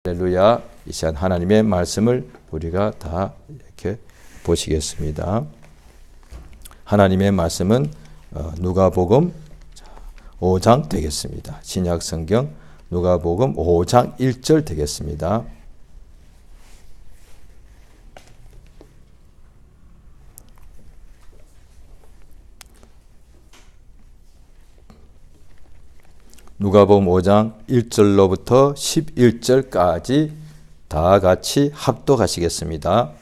할렐루야. 이 시간 하나님의 말씀을 우리가 다 이렇게 보시겠습니다. 하나님의 말씀은 누가복음 5장 되겠습니다. 신약 성경 누가복음 5장 1절 되겠습니다. 누가복음 5장 1절로부터 11절까지 다 같이 합독하시겠습니다.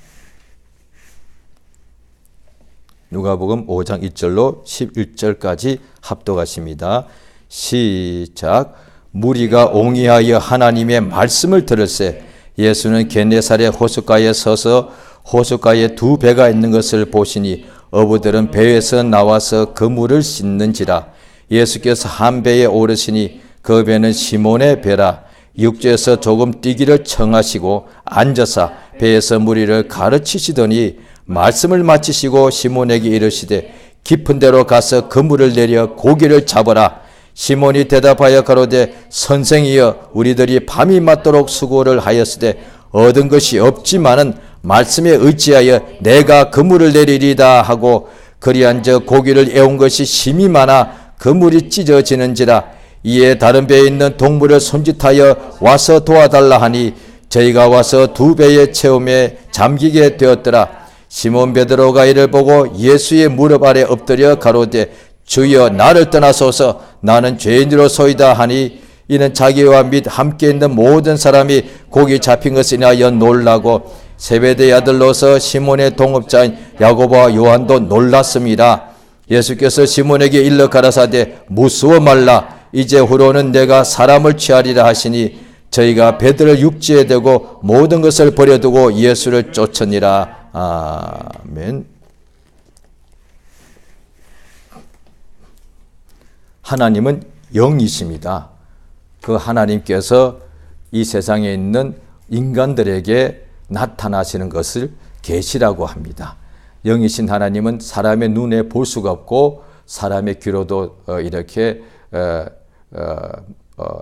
누가복음 5장 1절로 11절까지 합독하십니다. 시작. 무리가 옹이하여 하나님의 말씀을 들을새 예수는 겟네사렛 호숫가에 서서 호숫가에 두 배가 있는 것을 보시니 어부들은 배에서 나와서 그 물을 씻는지라. 예수께서 한 배에 오르시니 그 배는 시몬의 배라. 육지에서 조금 뛰기를 청하시고 앉아서 배에서 무리를 가르치시더니 말씀을 마치시고 시몬에게 이르시되 깊은 데로 가서 그물을 내려 고기를 잡아라. 시몬이 대답하여 가로되 선생이여 우리들이 밤이 맞도록 수고를 하였으되 얻은 것이 없지만은 말씀에 의지하여 내가 그물을 내리리다 하고 그리한즉 고기를 애운 것이 심히 많아 그물이 찢어지는지라. 이에 다른 배에 있는 동물을 손짓하여 와서 도와달라 하니 저희가 와서 두 배의 체험에 잠기게 되었더라. 시몬 베드로가 이를 보고 예수의 무릎 아래 엎드려 가로되 주여 나를 떠나소서 나는 죄인으로소이다 하니 이는 자기와 및 함께 있는 모든 사람이 고기 잡힌 것을 인하여 놀라고 세베대의 아들로서 시몬의 동업자인 야고보와 요한도 놀랐습니다. 예수께서 시몬에게 일러 가라사대 무수워 말라. 이제 후로는 내가 사람을 취하리라 하시니 저희가 배들을 육지에 대고 모든 것을 버려두고 예수를 쫓으니라. 아멘. 하나님은 영이십니다. 그 하나님께서 이 세상에 있는 인간들에게 나타나시는 것을 계시라고 합니다. 영이신 하나님은 사람의 눈에 볼 수가 없고 사람의 귀로도 이렇게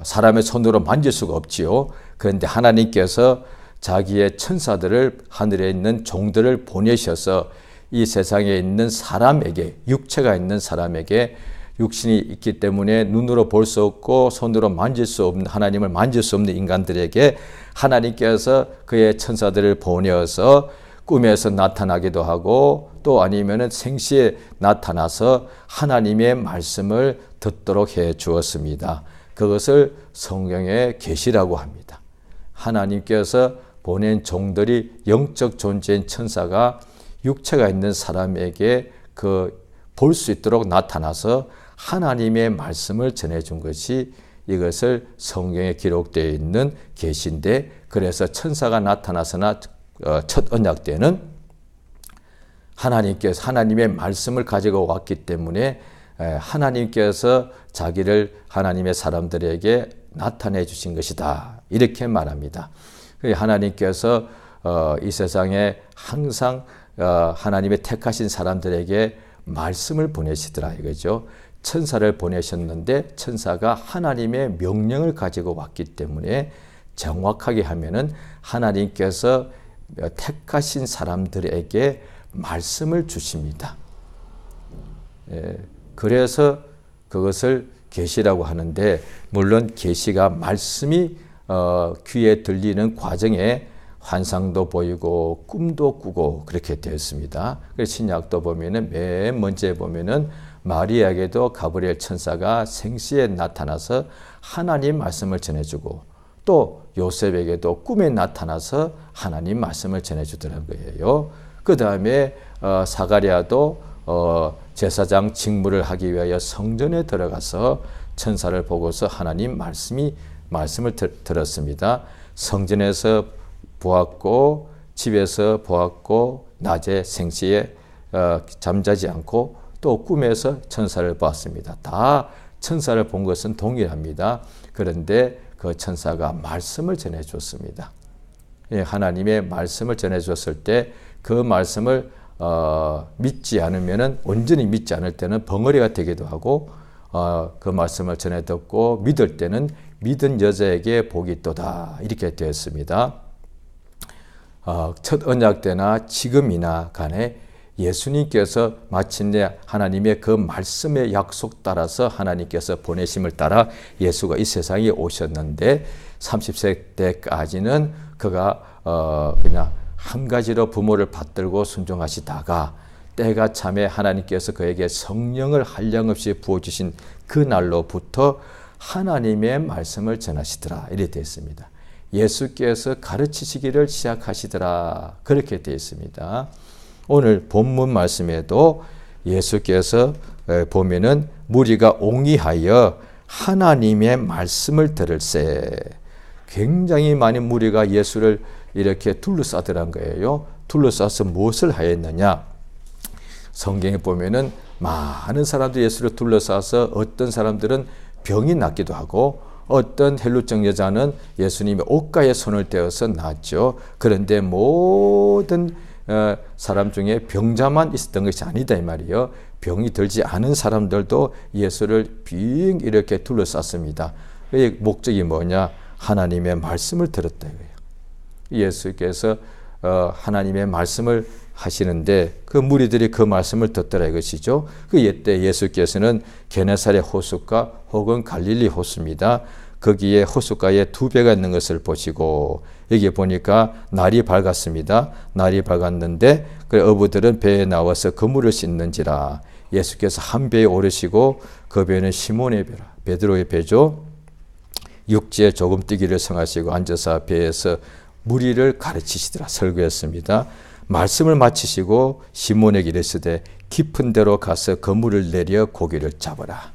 사람의 손으로 만질 수가 없지요. 그런데 하나님께서 자기의 천사들을 하늘에 있는 종들을 보내셔서 이 세상에 있는 사람에게 육체가 있는 사람에게 육신이 있기 때문에 눈으로 볼 수 없고 손으로 만질 수 없는 하나님을 만질 수 없는 인간들에게 하나님께서 그의 천사들을 보내어서 꿈에서 나타나기도 하고 또 아니면은 생시에 나타나서 하나님의 말씀을 듣도록 해 주었습니다. 그것을 성경의 계시라고 합니다. 하나님께서 보낸 종들이 영적 존재인 천사가 육체가 있는 사람에게 볼 수 있도록 나타나서 하나님의 말씀을 전해준 것이 이것을 성경에 기록되어 있는 계시인데 그래서 천사가 나타나서나 첫 언약 때는 하나님께서 하나님의 말씀을 가지고 왔기 때문에 하나님께서 자기를 하나님의 사람들에게 나타내 주신 것이다. 이렇게 말합니다. 하나님께서 이 세상에 항상 하나님의 택하신 사람들에게 말씀을 보내시더라 이거죠. 천사를 보내셨는데 천사가 하나님의 명령을 가지고 왔기 때문에 정확하게 하면은 하나님께서 택하신 사람들에게 말씀을 주십니다. 그래서 그것을 계시라고 하는데 물론 계시가 말씀이 귀에 들리는 과정에 환상도 보이고 꿈도 꾸고 그렇게 되었습니다. 그래서 신약도 보면은 맨 먼저에 보면은 마리아에게도 가브리엘 천사가 생시에 나타나서 하나님 말씀을 전해주고 또 요셉에게도 꿈에 나타나서 하나님 말씀을 전해주더라는 거예요. 그 다음에 사가랴도 제사장 직무를 하기 위하여 성전에 들어가서 천사를 보고서 하나님 말씀을 들었습니다. 성전에서 보았고 집에서 보았고 낮에 생시에 잠자지 않고 또 꿈에서 천사를 보았습니다. 다 천사를 본 것은 동일합니다. 그런데 그 천사가 말씀을 전해줬습니다. 하나님의 말씀을 전해줬을 때 그 말씀을 믿지 않으면은 온전히 믿지 않을 때는 벙어리가 되기도 하고 그 말씀을 전해 듣고 믿을 때는 믿은 여자에게 복이 있도다. 이렇게 되었습니다. 첫 언약 때나 지금이나 간에 예수님께서 마침내 하나님의 그 말씀의 약속 따라서 하나님께서 보내심을 따라 예수가 이 세상에 오셨는데 30세 때까지는 그가 그냥 한 가지로 부모를 받들고 순종하시다가 때가 참에 하나님께서 그에게 성령을 한량없이 부어주신 그 날로부터 하나님의 말씀을 전하시더라. 이렇게 되어 있습니다. 예수께서 가르치시기를 시작하시더라. 그렇게 되어 있습니다. 오늘 본문 말씀에도 예수께서 보면은 무리가 옹이하여 하나님의 말씀을 들을세. 굉장히 많은 무리가 예수를 이렇게 둘러싸더란 거예요. 둘러싸서 무엇을 하였느냐? 성경에 보면은 많은 사람들이 예수를 둘러싸서 어떤 사람들은 병이 낫기도 하고 어떤 헬루증 여자는 예수님의 옷가에 손을 대어서 낫죠. 그런데 모든 사람 중에 병자만 있었던 것이 아니다 이 말이에요. 병이 들지 않은 사람들도 예수를 빙 이렇게 둘러쌌습니다. 그 목적이 뭐냐? 하나님의 말씀을 들었다 이거예요. 예수께서 하나님의 말씀을 하시는데 그 무리들이 그 말씀을 듣더라 이것이죠. 그 이때 예수께서는 게네사렛 호숫가 혹은 갈릴리 호수입니다. 거기에 호숫가에 두 배가 있는 것을 보시고 여기 보니까 날이 밝았습니다. 날이 밝았는데 그 어부들은 배에 나와서 그물을 씻는지라. 예수께서 한 배에 오르시고 그 배는 시몬의 배라. 베드로의 배죠. 육지에 조금 뛰기를 성하시고 앉아서 배에서 무리를 가르치시더라. 설교했습니다. 말씀을 마치시고 시몬에게 이르시되 깊은 데로 가서 그물을 내려 고기를 잡아라.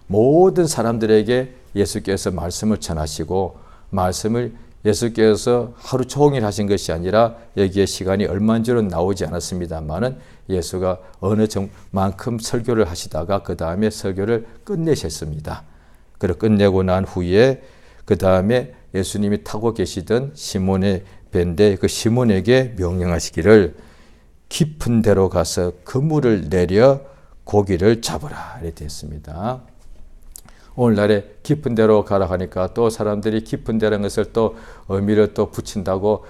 모든 사람들에게 예수께서 말씀을 전하시고 말씀을 예수께서 하루 종일 하신 것이 아니라 여기에 시간이 얼마인 줄은 나오지 않았습니다만은 예수가 어느 정만큼 설교를 하시다가 그 다음에 설교를 끝내셨습니다. 그리고 끝내고 난 후에 그 다음에 예수님이 타고 계시던 시몬의 배인데 그 시몬에게 명령하시기를 깊은 데로 가서 그물을 내려 고기를 잡으라 이렇게 했습니다. 오늘날에 깊은 데로 가라 하니까 또 사람들이 깊은 데라는 것을 또 의미를 또 붙인다고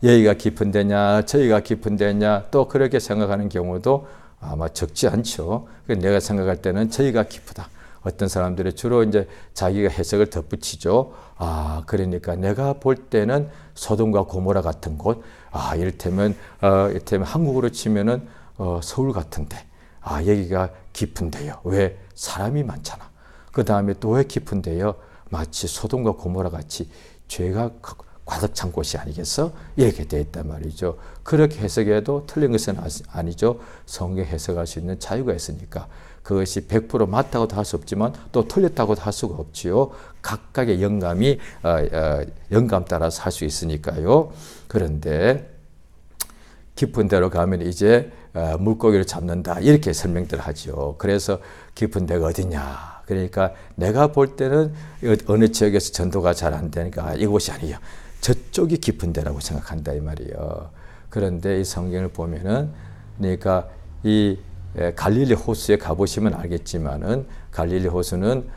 여기가 깊은 데냐 저기가 깊은 데냐 또 그렇게 생각하는 경우도 아마 적지 않죠. 내가 생각할 때는 저기가 깊다. 어떤 사람들이 주로 이제 자기가 해석을 덧붙이죠. 그러니까 내가 볼 때는 소돔과 고모라 같은 곳, 이를테면 한국으로 치면은 서울 같은데, 여기가 깊은데요. 왜? 사람이 많잖아. 그 다음에 또 왜 깊은데요? 마치 소돔과 고모라 같이 죄가 가득 찬 곳이 아니겠어? 이렇게 되어 있단 말이죠. 그렇게 해석해도 틀린 것은 아니죠. 성경 해석할 수 있는 자유가 있으니까. 그것이 100% 맞다고도 할 수 없지만 또 틀렸다고도 할 수가 없지요. 각각의 영감이 영감 따라서 할 수 있으니까요. 그런데 깊은 데로 가면 이제 물고기를 잡는다 이렇게 설명들 하죠. 그래서 깊은 데가 어디냐? 그러니까 내가 볼 때는 어느 지역에서 전도가 잘 안 되니까 이곳이 아니에요. 저쪽이 깊은 데라고 생각한다 이 말이에요. 그런데 이 성경을 보면은 그러니까 이 갈릴리 호수에 가보시면 알겠지만은 갈릴리 호수는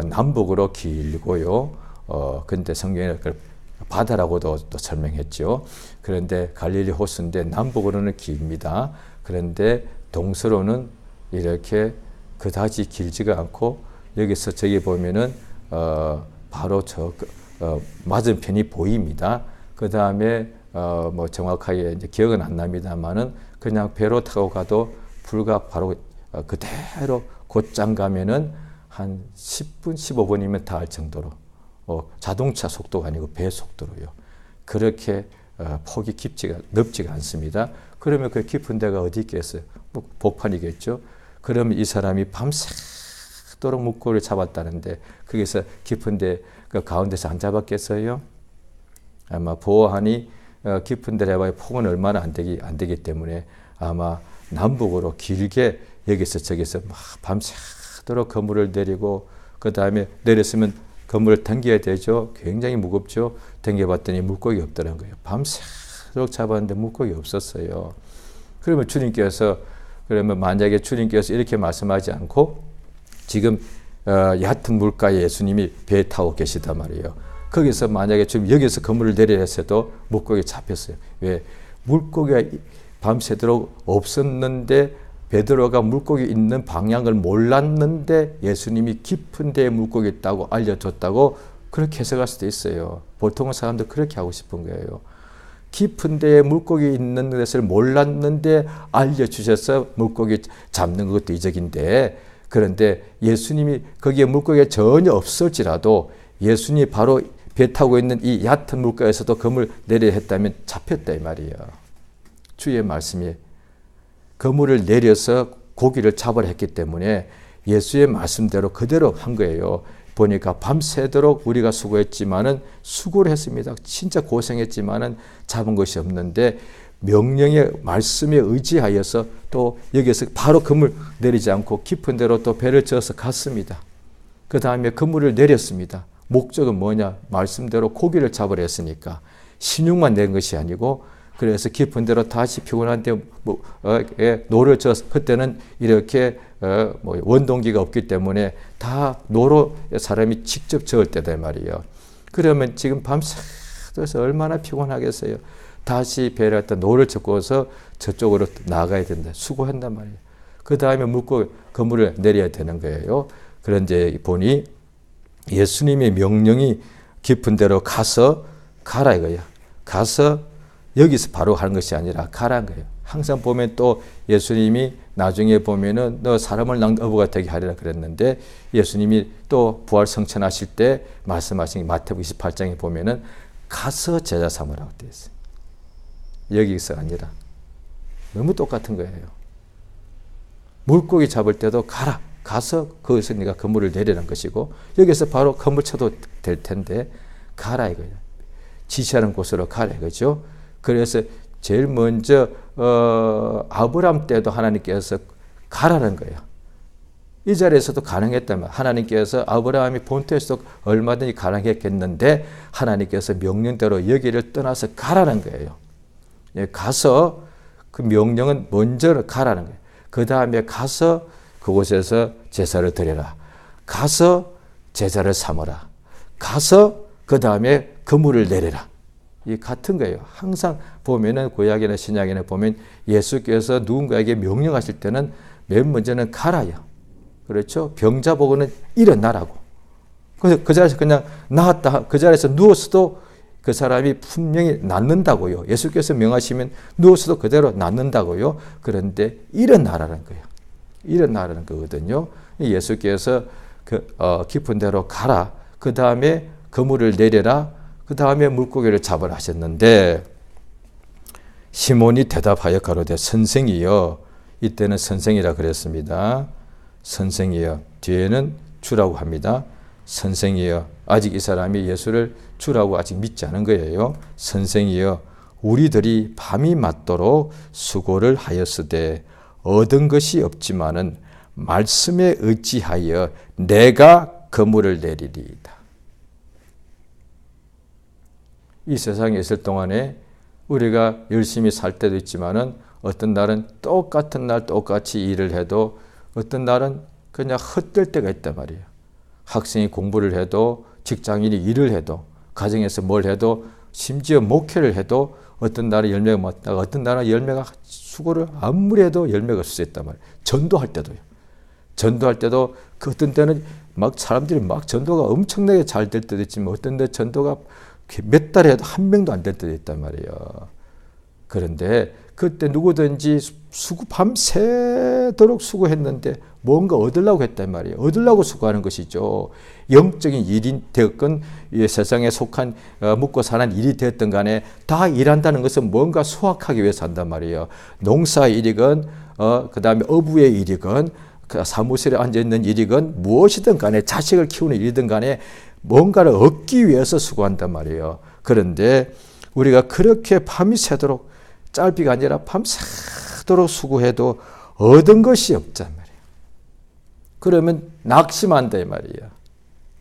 남북으로 길고요. 근데 성경에 바다라고도 또 설명했죠. 그런데 갈릴리 호수인데 남북으로는 깁니다. 그런데 동서로는 이렇게 그다지 길지가 않고 여기서 저기 보면은 바로 저 맞은편이 보입니다. 그 다음에 뭐 정확하게 이제 기억은 안 납니다만은 그냥 배로 타고 가도 불과 바로 그대로 곧장 가면은 한 10분, 15분이면 닿을 정도로 자동차 속도가 아니고 배 속도로요. 그렇게 폭이 넓지가 않습니다. 그러면 그 깊은 데가 어디 있겠어요? 뭐 복판이겠죠. 그러면 이 사람이 밤새도록 물고기를 잡았다는데 거기서 깊은 데 그 가운데서 안 잡았겠어요? 아마 보호하니 깊은 데를 해봐야 폭은 얼마나 안 되기 때문에 아마 남북으로 길게 여기서 저기서 막 밤새도록 그물을 내리고 그 다음에 내렸으면 그물을 당겨야 되죠. 굉장히 무겁죠. 당겨봤더니 물고기 없더라는 거예요. 밤새도록 잡았는데 물고기 없었어요. 그러면 만약에 주님께서 이렇게 말씀하지 않고 지금 얕은 물가에 예수님이 배 타고 계시단 말이에요. 거기서 만약에 지금 여기서 그물을 내리려 해도 물고기 잡혔어요. 왜? 물고기가 밤새도록 없었는데 베드로가 물고기 있는 방향을 몰랐는데 예수님이 깊은 데에 물고기 있다고 알려줬다고 그렇게 해석할 수도 있어요. 보통은 사람들 그렇게 하고 싶은 거예요. 깊은 데에 물고기 있는 것을 몰랐는데 알려주셔서 물고기 잡는 것도 이적인데, 그런데 예수님이 거기에 물고기가 전혀 없을지라도 예수님이 바로 배 타고 있는 이 얕은 물가에서도 그물 내려 했다면 잡혔다 이 말이에요. 주의 말씀이 그물을 내려서 고기를 잡으려 했기 때문에 예수의 말씀대로 그대로 한 거예요. 보니까 밤새도록 우리가 수고했지만은 수고를 했습니다. 진짜 고생했지만은 잡은 것이 없는데 명령의 말씀에 의지하여서 또 여기서 바로 그물 내리지 않고 깊은 데로 또 배를 저어서 갔습니다. 그 다음에 그물을 내렸습니다. 목적은 뭐냐? 말씀대로 고기를 잡으려 했으니까 신용만 낸 것이 아니고, 그래서 깊은 데로 다시 피곤한데 노를 져서, 그때는 이렇게 원동기가 없기 때문에 다 노로 사람이 직접 저을 때다 말이에요. 그러면 지금 밤새서 얼마나 피곤하겠어요. 다시 배를 갖다 노를 젓고서 저쪽으로 나가야 된다. 수고한단 말이에요. 그 다음에 그물을 내려야 되는 거예요. 그런데 보니 예수님의 명령이 깊은 데로 가서 가라 이거야. 가서 여기서 바로 하는 것이 아니라 가라는 거예요. 항상 보면 또 예수님이 나중에 보면은 너 사람을 낭어부가 되게 하리라 그랬는데, 예수님이 또 부활 성천하실 때 말씀하신 마태복음 28장에 보면은 가서 제자 삼으라고 되어 있어요. 여기서 아니라. 너무 똑같은 거예요. 물고기 잡을 때도 가라. 가서 거기서 네가 그물을 내리라는 것이고, 여기서 바로 그물 쳐도 될 텐데 가라 이거예요. 지시하는 곳으로 가라 이거죠. 그래서 제일 먼저 아브라함 때도 하나님께서 가라는 거예요. 이 자리에서도 가능했다면 하나님께서 아브라함이 본토에서도 얼마든지 가능했겠는데 하나님께서 명령대로 여기를 떠나서 가라는 거예요. 가서 그 명령은 먼저 가라는 거예요. 그 다음에 가서 그곳에서 제사를 드려라. 가서 제사를 삼어라. 가서 그 다음에 그물을 내려라. 이 같은 거예요. 항상 보면은 구약이나 신약이나 보면 예수께서 누군가에게 명령하실 때는 맨 먼저는 가라요. 그렇죠? 병자 보고는 일어나라고. 그래서 그 자리에서 그냥 나았다. 그 자리에서 누웠어도 그 사람이 분명히 낫는다고요. 예수께서 명하시면 누웠어도 그대로 낫는다고요. 그런데 일어나라는 거예요. 일어나라는 거거든요. 예수께서 깊은 데로 가라. 그 다음에 그물을 내려라. 그 다음에 물고기를 잡으라 하셨는데, 시몬이 대답하여 가로되 선생이여, 이때는 선생이라 그랬습니다. 선생이여, 뒤에는 주라고 합니다. 선생이여, 아직 이 사람이 예수를 주라고 아직 믿지 않은 거예요. 선생이여, 우리들이 밤이 맞도록 수고를 하였으되 얻은 것이 없지만은 말씀에 의지하여 내가 그물을 내리리이다. 이 세상에 있을 동안에 우리가 열심히 살 때도 있지만은 어떤 날은 똑같은 날 똑같이 일을 해도 어떤 날은 그냥 헛될 때가 있단 말이에요. 학생이 공부를 해도, 직장인이 일을 해도, 가정에서 뭘 해도, 심지어 목회를 해도 어떤 날은 열매가 맞다가 어떤 날은 열매가, 수고를 아무리 해도 열매가 없을 수 있단 말이에요. 전도할 때도요. 전도할 때도 그 어떤 때는 막 사람들이 막 전도가 엄청나게 잘 될 때도 있지만 어떤 데 전도가 몇 달에 해도 한 명도 안 될 때도 있단 말이에요. 그런데 그때 누구든지 밤새도록 수고했는데 뭔가 얻으려고 했단 말이에요. 얻으려고 수고하는 것이죠. 영적인 일이 되었건 세상에 속한 묵고 사는 일이 되었던 간에 다 일한다는 것은 뭔가 수확하기 위해서 한단 말이에요. 농사의 일이건 그 다음에 어부의 일이건 사무실에 앉아있는 일이건 무엇이든 간에 자식을 키우는 일이든 간에 뭔가를 얻기 위해서 수고한단 말이에요. 그런데 우리가 그렇게 밤이 새도록, 짧이가 아니라 밤새도록 수고해도 얻은 것이 없단 말이에요. 그러면 낙심한다 이 말이에요.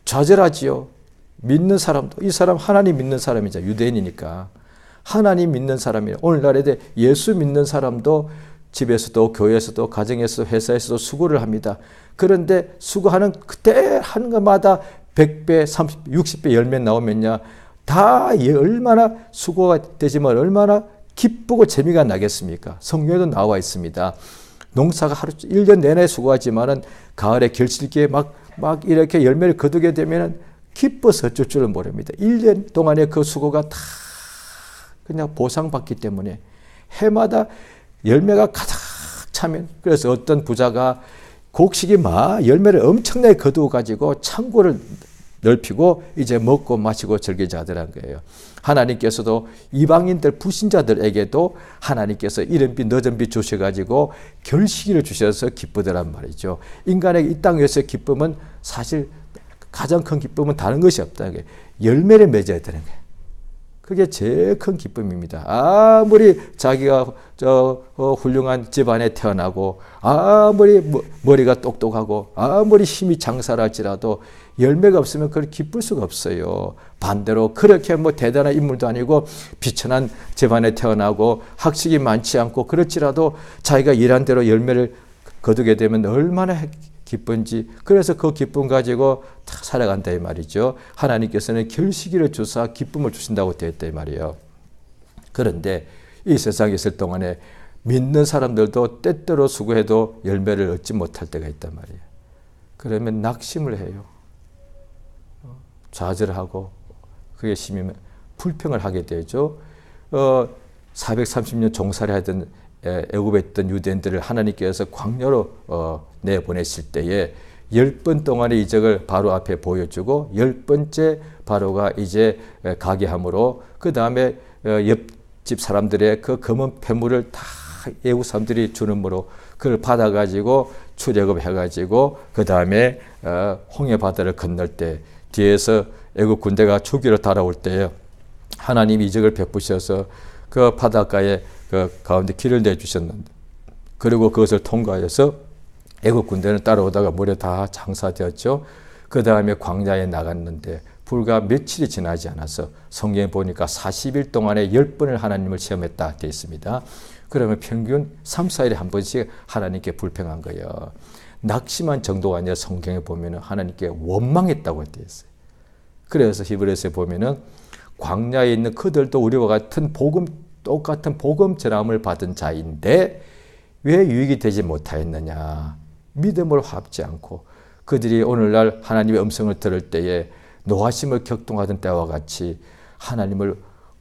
좌절하지요. 믿는 사람도, 이 사람 하나님 믿는 사람이죠. 유대인이니까. 하나님 믿는 사람이에요. 오늘날에 예수 믿는 사람도 집에서도 교회에서도 가정에서도 회사에서도 수고를 합니다. 그런데 수고하는 그때 하는 것마다 100배, 30배, 60배 열매 나오면요. 다 얼마나 수고가 되지만 얼마나 기쁘고 재미가 나겠습니까? 성경에도 나와 있습니다. 농사가 하루 1년 내내 수고하지만은 가을에 결실기에 막 이렇게 열매를 거두게 되면은 기뻐서 어쩔 줄을 모릅니다. 1년 동안의 그 수고가 다 그냥 보상받기 때문에 해마다 열매가 가득 차면, 그래서 어떤 부자가 곡식이 막 열매를 엄청나게 거두어 가지고 창고를 넓히고 이제 먹고 마시고 즐기자 하더란 거예요. 하나님께서도 이방인들 불신자들에게도 하나님께서 이른빛 늦은빛 주셔가지고 결실을 주셔서 기쁘더란 말이죠. 인간에게 이 땅에서의 기쁨은 사실 가장 큰 기쁨은 다른 것이 없다는 거예요. 열매를 맺어야 되는 거예요. 그게 제일 큰 기쁨입니다. 아무리 자기가 훌륭한 집안에 태어나고 아무리 머리가 똑똑하고 아무리 힘이 장사랄지라도 열매가 없으면 그걸 기쁠 수가 없어요. 반대로 그렇게 대단한 인물도 아니고 비천한 집안에 태어나고 학식이 많지 않고 그렇지라도 자기가 일한 대로 열매를 거두게 되면 얼마나 기쁜지, 그래서 그 기쁨 가지고 다 살아간다 이 말이죠. 하나님께서는 결실을 주사 기쁨을 주신다고 되어 있다 이 말이에요. 그런데 이 세상에 있을 동안에 믿는 사람들도 때때로 수고해도 열매를 얻지 못할 때가 있단 말이에요. 그러면 낙심을 해요. 좌절하고 그게 심히면 불평을 하게 되죠. 430년 종살이 하던 애굽에 있던 유대인들을 하나님께서 광야로 내보내실 때에 10번 동안의 이적을 바로 앞에 보여주고 10번째 바로가 이제 가게 함으로 그 다음에 옆집 사람들의 그 검은 폐물을 다 애굽 사람들이 주는으로 그걸 받아가지고 출애굽해가지고 그 다음에 홍해 바다를 건널 때 뒤에서 애굽 군대가 죽이러 달아올 때에 하나님이 이적을 베푸셔서 그 바닷가에 그 가운데 길을 내주셨는데, 그리고 그것을 통과해서 애굽 군대는 따라오다가 물에 다 장사되었죠. 그 다음에 광야에 나갔는데 불과 며칠이 지나지 않아서 성경에 보니까 40일 동안에 10번을 하나님을 시험했다 되어 있습니다. 그러면 평균 3, 4일에 한 번씩 하나님께 불평한 거예요. 낙심한 정도가 아니라 성경에 보면 하나님께 원망했다고 되어 있어요. 그래서 히브리서에 보면은 광야에 있는 그들도 우리와 같은 똑같은 복음 전함을 받은 자인데 왜 유익이 되지 못하였느냐. 믿음을 합지 않고 그들이 오늘날 하나님의 음성을 들을 때에 노하심을 격동하던 때와 같이 하나님을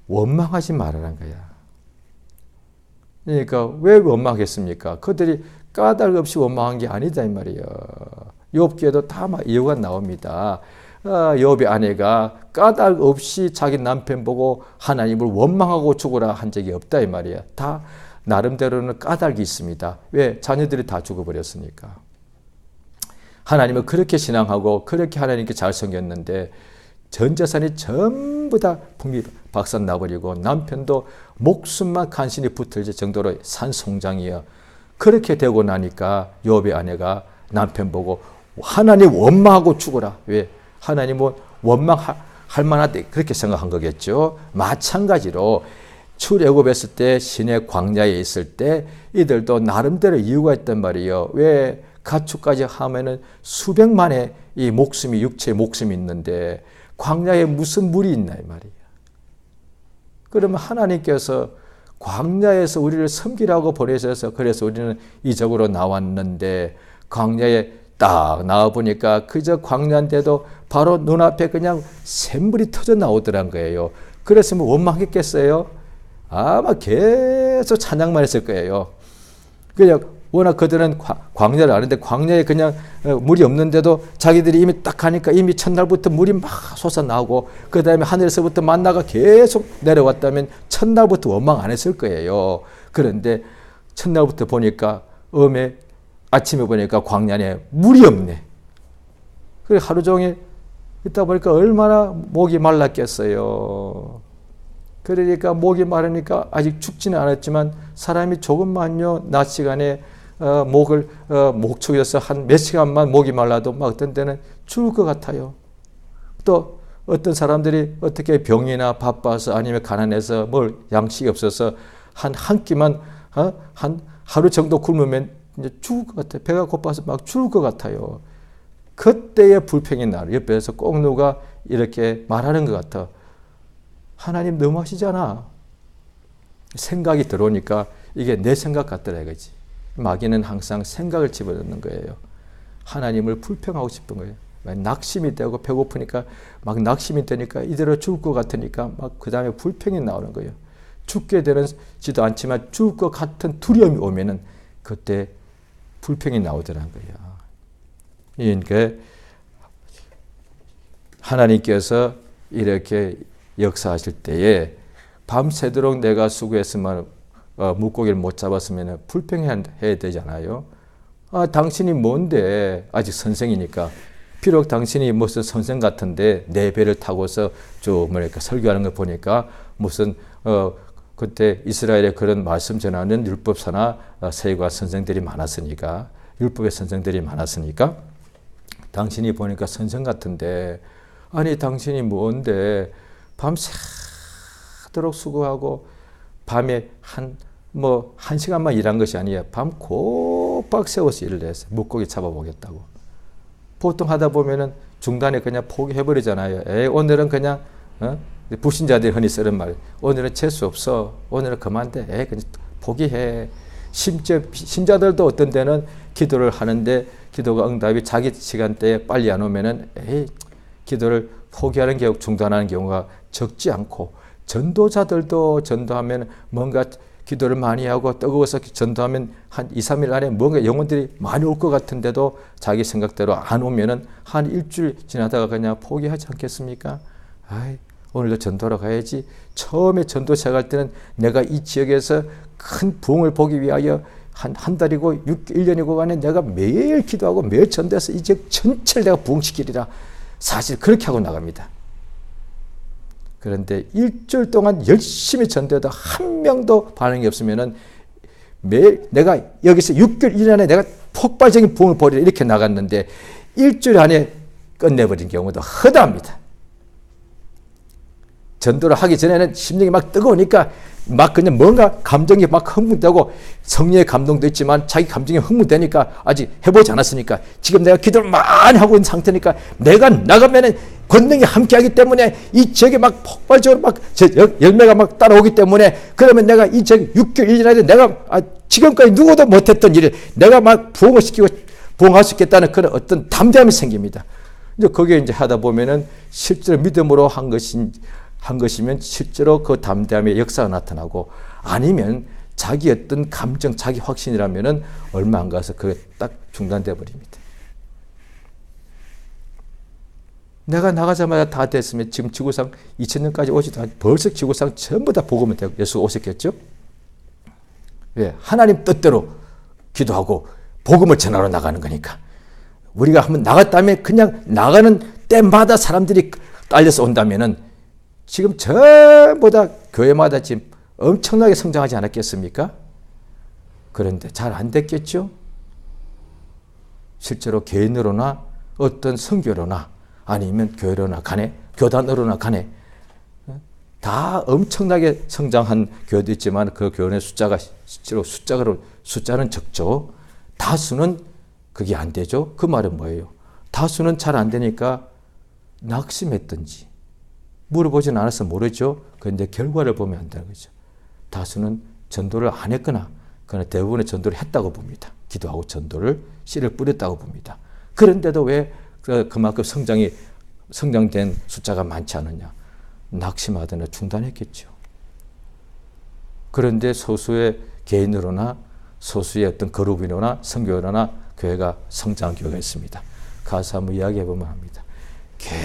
원망하지 말라는 거야. 그러니까 왜 원망했습니까? 그들이 까닭 없이 원망한 게 아니다 이 말이에요. 욥기에도 다 이유가 나옵니다. 욥의 아내가 까닭 없이 자기 남편 보고 하나님을 원망하고 죽으라 한 적이 없다 이 말이야. 다 나름대로는 까닭이 있습니다. 왜? 자녀들이 다 죽어버렸으니까. 하나님을 그렇게 신앙하고 그렇게 하나님께 잘 섬겼는데 전 재산이 전부 다 풍비 박산 나버리고 남편도 목숨만 간신히 붙을 정도로 산송장이야. 그렇게 되고 나니까 욥의 아내가 남편 보고 하나님 원망하고 죽어라. 왜? 하나님은 원망할 만하다 그렇게 생각한 거겠죠. 마찬가지로 출애굽했을 때 시내 광야에 있을 때 이들도 나름대로 이유가 있단 말이에요. 왜? 가축까지 하면은 수백만의 이 목숨이 육체의 목숨이 있는데 광야에 무슨 물이 있나 이 말이에요. 그러면 하나님께서 광야에서 우리를 섬기라고 보내셔서 그래서 우리는 이적으로 나왔는데 광야에 딱 나와보니까 그저 광야인데도 바로 눈앞에 그냥 샘물이 터져 나오더란 거예요. 그랬으면 원망했겠어요? 아마 계속 찬양만 했을 거예요. 그냥 워낙 그들은 광야를 아는데 광야에 그냥 물이 없는데도 자기들이 이미 딱 가니까 이미 첫날부터 물이 막 솟아나오고 그 다음에 하늘에서부터 만나가 계속 내려왔다면 첫날부터 원망 안 했을 거예요. 그런데 첫날부터 보니까 아침에 보니까 광야에 물이 없네. 그래 하루 종일 있다 보니까 얼마나 목이 말랐겠어요. 그러니까 목이 마르니까 아직 죽지는 않았지만 사람이 조금만요 낮 시간에 목축에서 한 몇 시간만 목이 말라도 막 어떤 때는 죽을 것 같아요. 또 어떤 사람들이 어떻게 병이나 바빠서 아니면 가난해서 뭘 양식이 없어서 한 끼만 하루 정도 굶으면 이제 죽을 것 같아요. 배가 고파서 막 죽을 것 같아요. 그때의 불평이 나를 옆에서 꼭 누가 이렇게 말하는 것 같아. 하나님 너무하시잖아. 생각이 들어오니까 이게 내 생각 같더라 이거지. 마귀는 항상 생각을 집어넣는 거예요. 하나님을 불평하고 싶은 거예요. 낙심이 되고 배고프니까 막 낙심이 되니까 이대로 죽을 것 같으니까 막 그 다음에 불평이 나오는 거예요. 죽게 되지도 않지만 죽을 것 같은 두려움이 오면은 그때 불평이 나오더라는 거예요. 그러니까 하나님께서 이렇게 역사하실 때에 밤새도록 내가 수고했으면 물고기를 못 잡았으면 불평해야 되잖아요. 당신이 뭔데 아직 선생이니까 비록 당신이 무슨 선생 같은데 내 배를 타고서 설교하는 거 보니까 무슨 그때 이스라엘에 그런 말씀 전하는 율법사나 세관 선생들이 많았으니까 율법의 선생들이 많았으니까 당신이 보니까 선생 같은데 아니 당신이 뭔데 밤새도록 수고하고 밤에 한 시간만 일한 것이 아니에요. 밤 꼬박 세워서 일을 했어요. 물고기 잡아보겠다고. 보통 하다 보면은 중단에 그냥 포기해버리잖아요. 오늘은 그냥 불신자들이 흔히 쓰는 말. 오늘은 재수 없어. 오늘은 그만돼. 그냥 포기해. 심지어 신자들도 어떤 때는 기도를 하는데 기도가 응답이 자기 시간대에 빨리 안 오면은 기도를 포기하는 경우 중단하는 경우가 적지 않고 전도자들도 전도하면 뭔가 기도를 많이 하고 뜨거워서 전도하면 한 2, 3일 안에 뭔가 영혼들이 많이 올 것 같은데도 자기 생각대로 안 오면은 한 일주일 지나다가 그냥 포기하지 않겠습니까? 오늘도 전도하러 가야지. 처음에 전도 시작할 때는 내가 이 지역에서 큰 부흥을 보기 위하여 한 달이고 1년이고 안에 내가 매일 기도하고 매일 전도해서 이 지역 전체를 내가 부흥시키리라. 사실 그렇게 하고 나갑니다. 그런데 일주일 동안 열심히 전도해도 한 명도 반응이 없으면은 매일 내가 여기서 6개월 1년 안에 내가 폭발적인 부흥을 벌이려 이렇게 나갔는데 일주일 안에 끝내버린 경우도 허다합니다. 전도를 하기 전에는 심령이 막 뜨거우니까 막 그냥 뭔가 감정이 막 흥분되고 성령의 감동도 있지만 자기 감정이 흥분되니까 아직 해보지 않았으니까 지금 내가 기도를 많이 하고 있는 상태니까 내가 나가면은 권능이 함께하기 때문에 이 지역에 막 폭발적으로 막 열매가 막 따라오기 때문에 그러면 내가 이 지역 6개월 1년 안에 내가 지금까지 누구도 못했던 일을 내가 막 부흥을 시키고 부흥할 수 있겠다는 그런 어떤 담대함이 생깁니다. 이제 거기에 이제 하다 보면은 실제로 믿음으로 한 것이면 실제로 그 담대함의 역사가 나타나고 아니면 자기 어떤 감정, 자기 확신이라면은 얼마 안 가서 그게 딱 중단돼 버립니다. 내가 나가자마자 다 됐으면 지금 지구상 2000년까지 오지도 않고 벌써 지구상 전부 다 복음이 되고 예수가 오셨겠죠? 왜? 하나님 뜻대로 기도하고 복음을 전하러 나가는 거니까. 우리가 한번 나갔다면 그냥 나가는 때마다 사람들이 딸려서 온다면은 지금 전부 다 교회마다 지금 엄청나게 성장하지 않았겠습니까? 그런데 잘 안 됐겠죠? 실제로 개인으로나 어떤 선교로나 아니면 교회로나 간에 교단으로나 간에 다 엄청나게 성장한 교회도 있지만 그 교회의 숫자가 실제로 숫자는 적죠. 다수는 그게 안 되죠. 그 말은 뭐예요? 다수는 잘 안 되니까 낙심했든지 물어보진 않아서 모르죠. 그런데 결과를 보면 안다는 거죠. 다수는 전도를 안 했거나 그러나 대부분의 전도를 했다고 봅니다. 기도하고 전도를 씨를 뿌렸다고 봅니다. 그런데도 왜 그만큼 성장된 숫자가 많지 않느냐. 낙심하거나 중단했겠죠. 그런데 소수의 개인으로나 소수의 어떤 그룹이나 선교로나 교회가 성장한 교회가 있습니다. 가서 한번 이야기해보면 합니다. 계속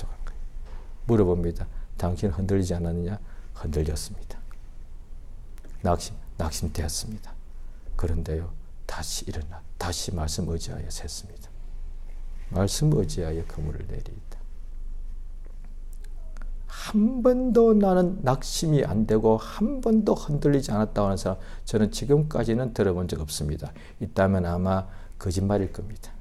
한 거예요. 물어봅니다. 당신 흔들리지 않았느냐? 흔들렸습니다. 낙심되었습니다. 그런데요, 다시 일어나, 다시 말씀 의지하여 샜습니다. 말씀 의지하여 그물을 내리이다. 한 번도 나는 낙심이 안 되고 한 번도 흔들리지 않았다고 하는 사람 저는 지금까지는 들어본 적 없습니다. 있다면 아마 거짓말일 겁니다.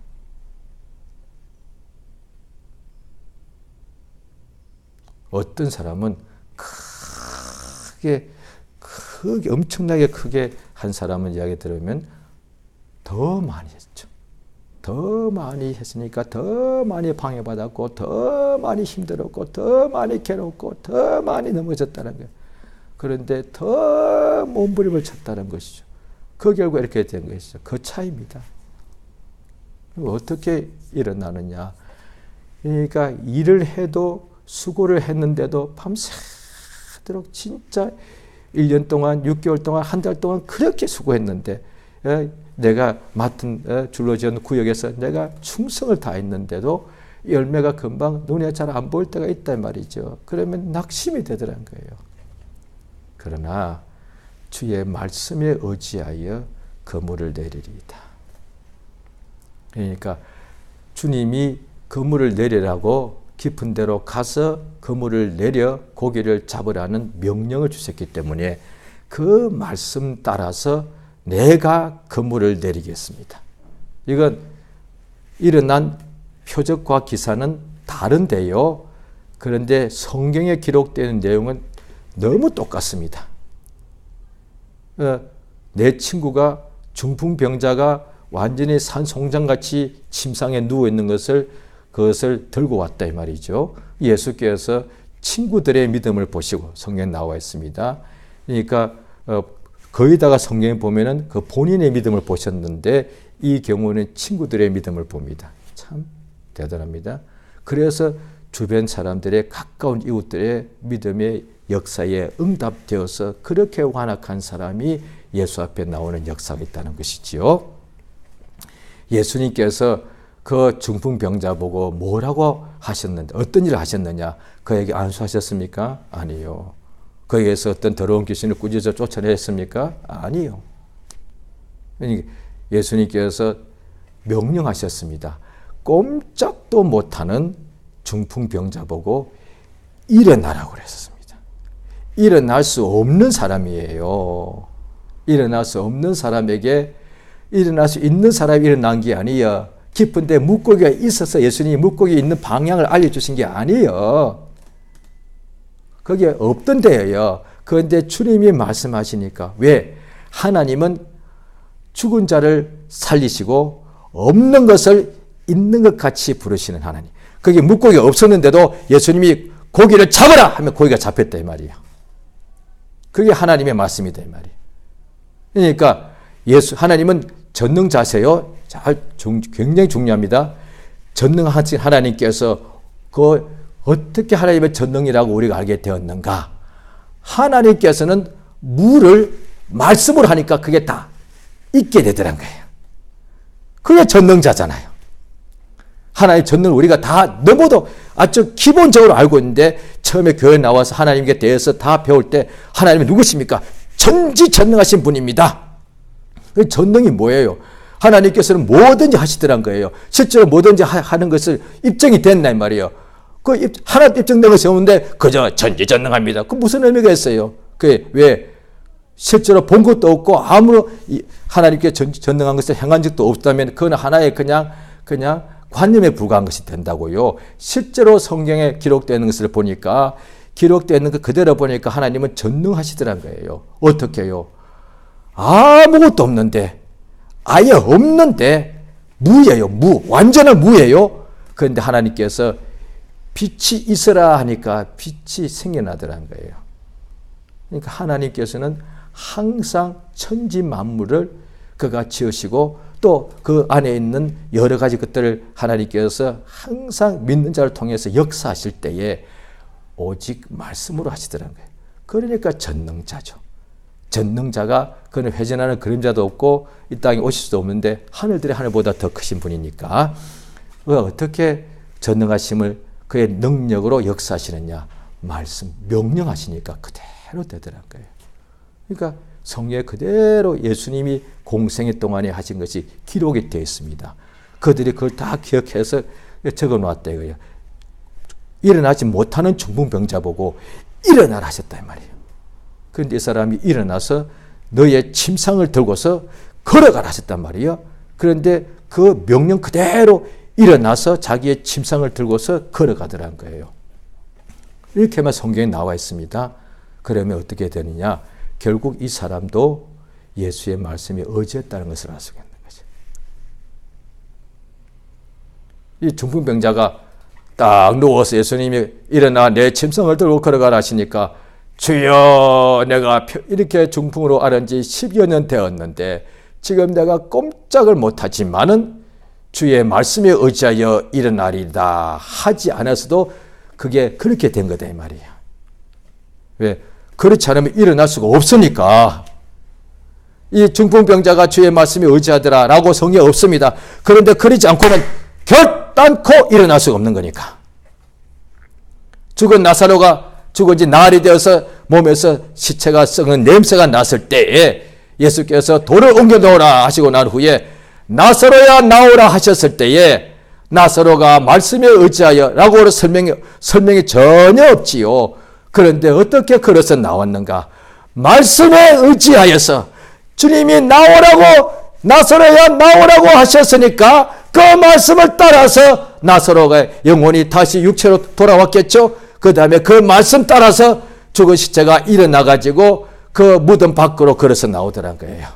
어떤 사람은 크게 엄청나게 크게 한 사람은 이야기 들으면 더 많이 했죠. 더 많이 했으니까 더 많이 방해받았고 더 많이 힘들었고 더 많이 괴롭고 더 많이 넘어졌다는 거예요. 그런데 더 몸부림을 쳤다는 것이죠. 그 결과 이렇게 된 것이죠. 그 차이입니다. 어떻게 일어나느냐. 그러니까 일을 해도 수고를 했는데도 밤새도록 진짜 1년 동안 6개월 동안 한 달 동안 그렇게 수고했는데 내가 맡은 줄로지은 구역에서 내가 충성을 다했는데도 열매가 금방 눈에 잘 안 보일 때가 있단 말이죠. 그러면 낙심이 되더란 거예요. 그러나 주의 말씀에 의지하여 그물을 내리리이다. 그러니까 주님이 그물을 내리라고 깊은 데로 가서 그물을 내려 고기를 잡으라는 명령을 주셨기 때문에 그 말씀 따라서 내가 그물을 내리겠습니다. 이건 일어난 표적과 기사는 다른데요. 그런데 성경에 기록되는 내용은 너무 똑같습니다. 내 친구가 중풍병자가 완전히 산송장같이 침상에 누워있는 그것을 들고 왔다 이 말이죠. 예수께서 친구들의 믿음을 보시고 성경에 나와 있습니다. 그러니까 거기다가 성경에 보면은 그 본인의 믿음을 보셨는데 이 경우는 친구들의 믿음을 봅니다. 참 대단합니다. 그래서 주변 사람들의 가까운 이웃들의 믿음의 역사에 응답되어서 그렇게 완악한 사람이 예수 앞에 나오는 역사가 있다는 것이지요. 예수님께서 그 중풍병자 보고 뭐라고 하셨는데 어떤 일을 하셨느냐? 그에게 안수하셨습니까? 아니요. 거기에서 어떤 더러운 귀신을 꾸짖어 쫓아냈습니까? 아니요. 예수님께서 명령하셨습니다. 꼼짝도 못하는 중풍병자 보고 일어나라고 그랬습니다. 일어날 수 없는 사람이에요. 일어날 수 없는 사람에게 일어날 수 있는 사람이 일어난 게 아니에요. 깊은 데 물고기가 있어서 예수님이 물고기 있는 방향을 알려주신 게 아니에요. 거기에 없던 데예요. 그런데 주님이 말씀하시니까 왜? 하나님은 죽은 자를 살리시고 없는 것을 있는 것 같이 부르시는 하나님. 거기 물고기가 없었는데도 예수님이 고기를 잡아라 하면 고기가 잡혔다 이 말이에요. 그게 하나님의 말씀이다 이 말이에요. 그러니까 하나님은 전능자세요. 굉장히 중요합니다. 전능하신 하나님께서 어떻게 하나님의 전능이라고 우리가 알게 되었는가? 하나님께서는 물을 말씀으로 하니까 그게 다 있게 되더란 거예요. 그게 전능자잖아요. 하나님의 전능을 우리가 다 너무도 아주 기본적으로 알고 있는데 처음에 교회 나와서 하나님께 대해서 다 배울 때 하나님이 누구십니까? 전지전능하신 분입니다. 그 전능이 뭐예요? 하나님께서는 뭐든지 하시더란 거예요. 실제로 뭐든지 하는 것을 입증이 됐나 이 말이에요. 하나 입증된 것이 없는데 그저 전지전능합니다. 그 무슨 의미가 있어요? 왜? 실제로 본 것도 없고 하나님께 전능한 것을 행한 적도 없다면 그건 하나의 그냥 관념에 불과한 것이 된다고요. 실제로 성경에 기록되는 것을 보니까 기록되는 것 그대로 보니까 하나님은 전능하시더란 거예요. 어떻게 해요? 아무것도 없는데 아예 없는데 무예요. 완전한 무예요. 그런데 하나님께서 빛이 있으라 하니까 빛이 생겨나더란 거예요. 그러니까 하나님께서는 항상 천지 만물을 그가 지으시고 또 그 안에 있는 여러 가지 것들을 하나님께서 항상 믿는 자를 통해서 역사하실 때에 오직 말씀으로 하시더란 거예요. 그러니까 전능자죠. 전능자가 그는 회전하는 그림자도 없고 이 땅에 오실 수도 없는데 하늘들의 하늘보다 더 크신 분이니까 그가 어떻게 전능하심을 그의 능력으로 역사하시느냐? 말씀, 명령하시니까 그대로 되더란 거예요. 그러니까 성경에 그대로 예수님이 공생애 동안에 하신 것이 기록이 되어 있습니다. 그들이 그걸 다 기억해서 적어놓았다 이거예요. 일어나지 못하는 중풍병자 보고 일어나라 하셨다 이 말이에요. 그런데 이 사람이 일어나서 너의 침상을 들고서 걸어가라 하셨단 말이에요. 그런데 그 명령 그대로 일어나서 자기의 침상을 들고서 걸어가더란 거예요. 이렇게만 성경에 나와 있습니다. 그러면 어떻게 되느냐? 결국 이 사람도 예수의 말씀에 의지했다는 것을 알 수가 있는 거죠. 이 중풍병자가 딱 누워서 예수님이 일어나 내 짐승을 들고 걸어가라 하시니까 주여 내가 이렇게 중풍으로 앓은 지 10여 년 되었는데 지금 내가 꼼짝을 못하지만은 주의 말씀에 의지하여 일어나리다 하지 않았어도 그게 그렇게 된 거다 이 말이야. 왜? 그렇지 않으면 일어날 수가 없으니까. 이 중풍병자가 주의 말씀에 의지하더라 라고 성경에 없습니다. 그런데 그러지 않고는 결단코 일어날 수가 없는 거니까. 죽은 나사로가 죽은 지 나흘이 되어서 몸에서 시체가 썩는 냄새가 났을 때에 예수께서 돌을 옮겨 놓으라 하시고 난 후에 나사로야 나오라 하셨을 때에 나사로가 말씀에 의지하여 라고 설명이 전혀 없지요. 그런데 어떻게 걸어서 나왔는가? 말씀에 의지하여서 주님이 나오라고 나사로야 나오라고 하셨으니까 그 말씀을 따라서 나사로가 영혼이 다시 육체로 돌아왔겠죠. 그 다음에 그 말씀 따라서 죽은 시체가 일어나가지고 그 무덤 밖으로 걸어서 나오더란 거예요.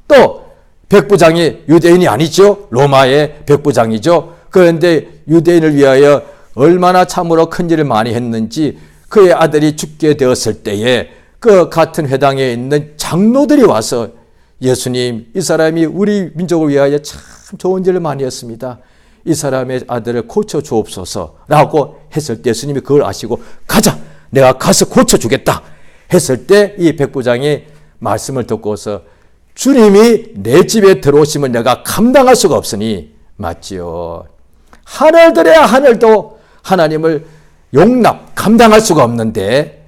또 백부장이 유대인이 아니죠. 로마의 백부장이죠. 그런데 유대인을 위하여 얼마나 참으로 큰 일을 많이 했는지 그의 아들이 죽게 되었을 때에 그 같은 회당에 있는 장로들이 와서 예수님, 이 사람이 우리 민족을 위하여 참 좋은 일을 많이 했습니다. 이 사람의 아들을 고쳐주옵소서라고 했을 때 예수님이 그걸 아시고 가자! 내가 가서 고쳐주겠다! 했을 때 이 백부장이 말씀을 듣고서 주님이 내 집에 들어오시면 내가 감당할 수가 없으니 맞지요. 하늘들의 하늘도 하나님을 감당할 수가 없는데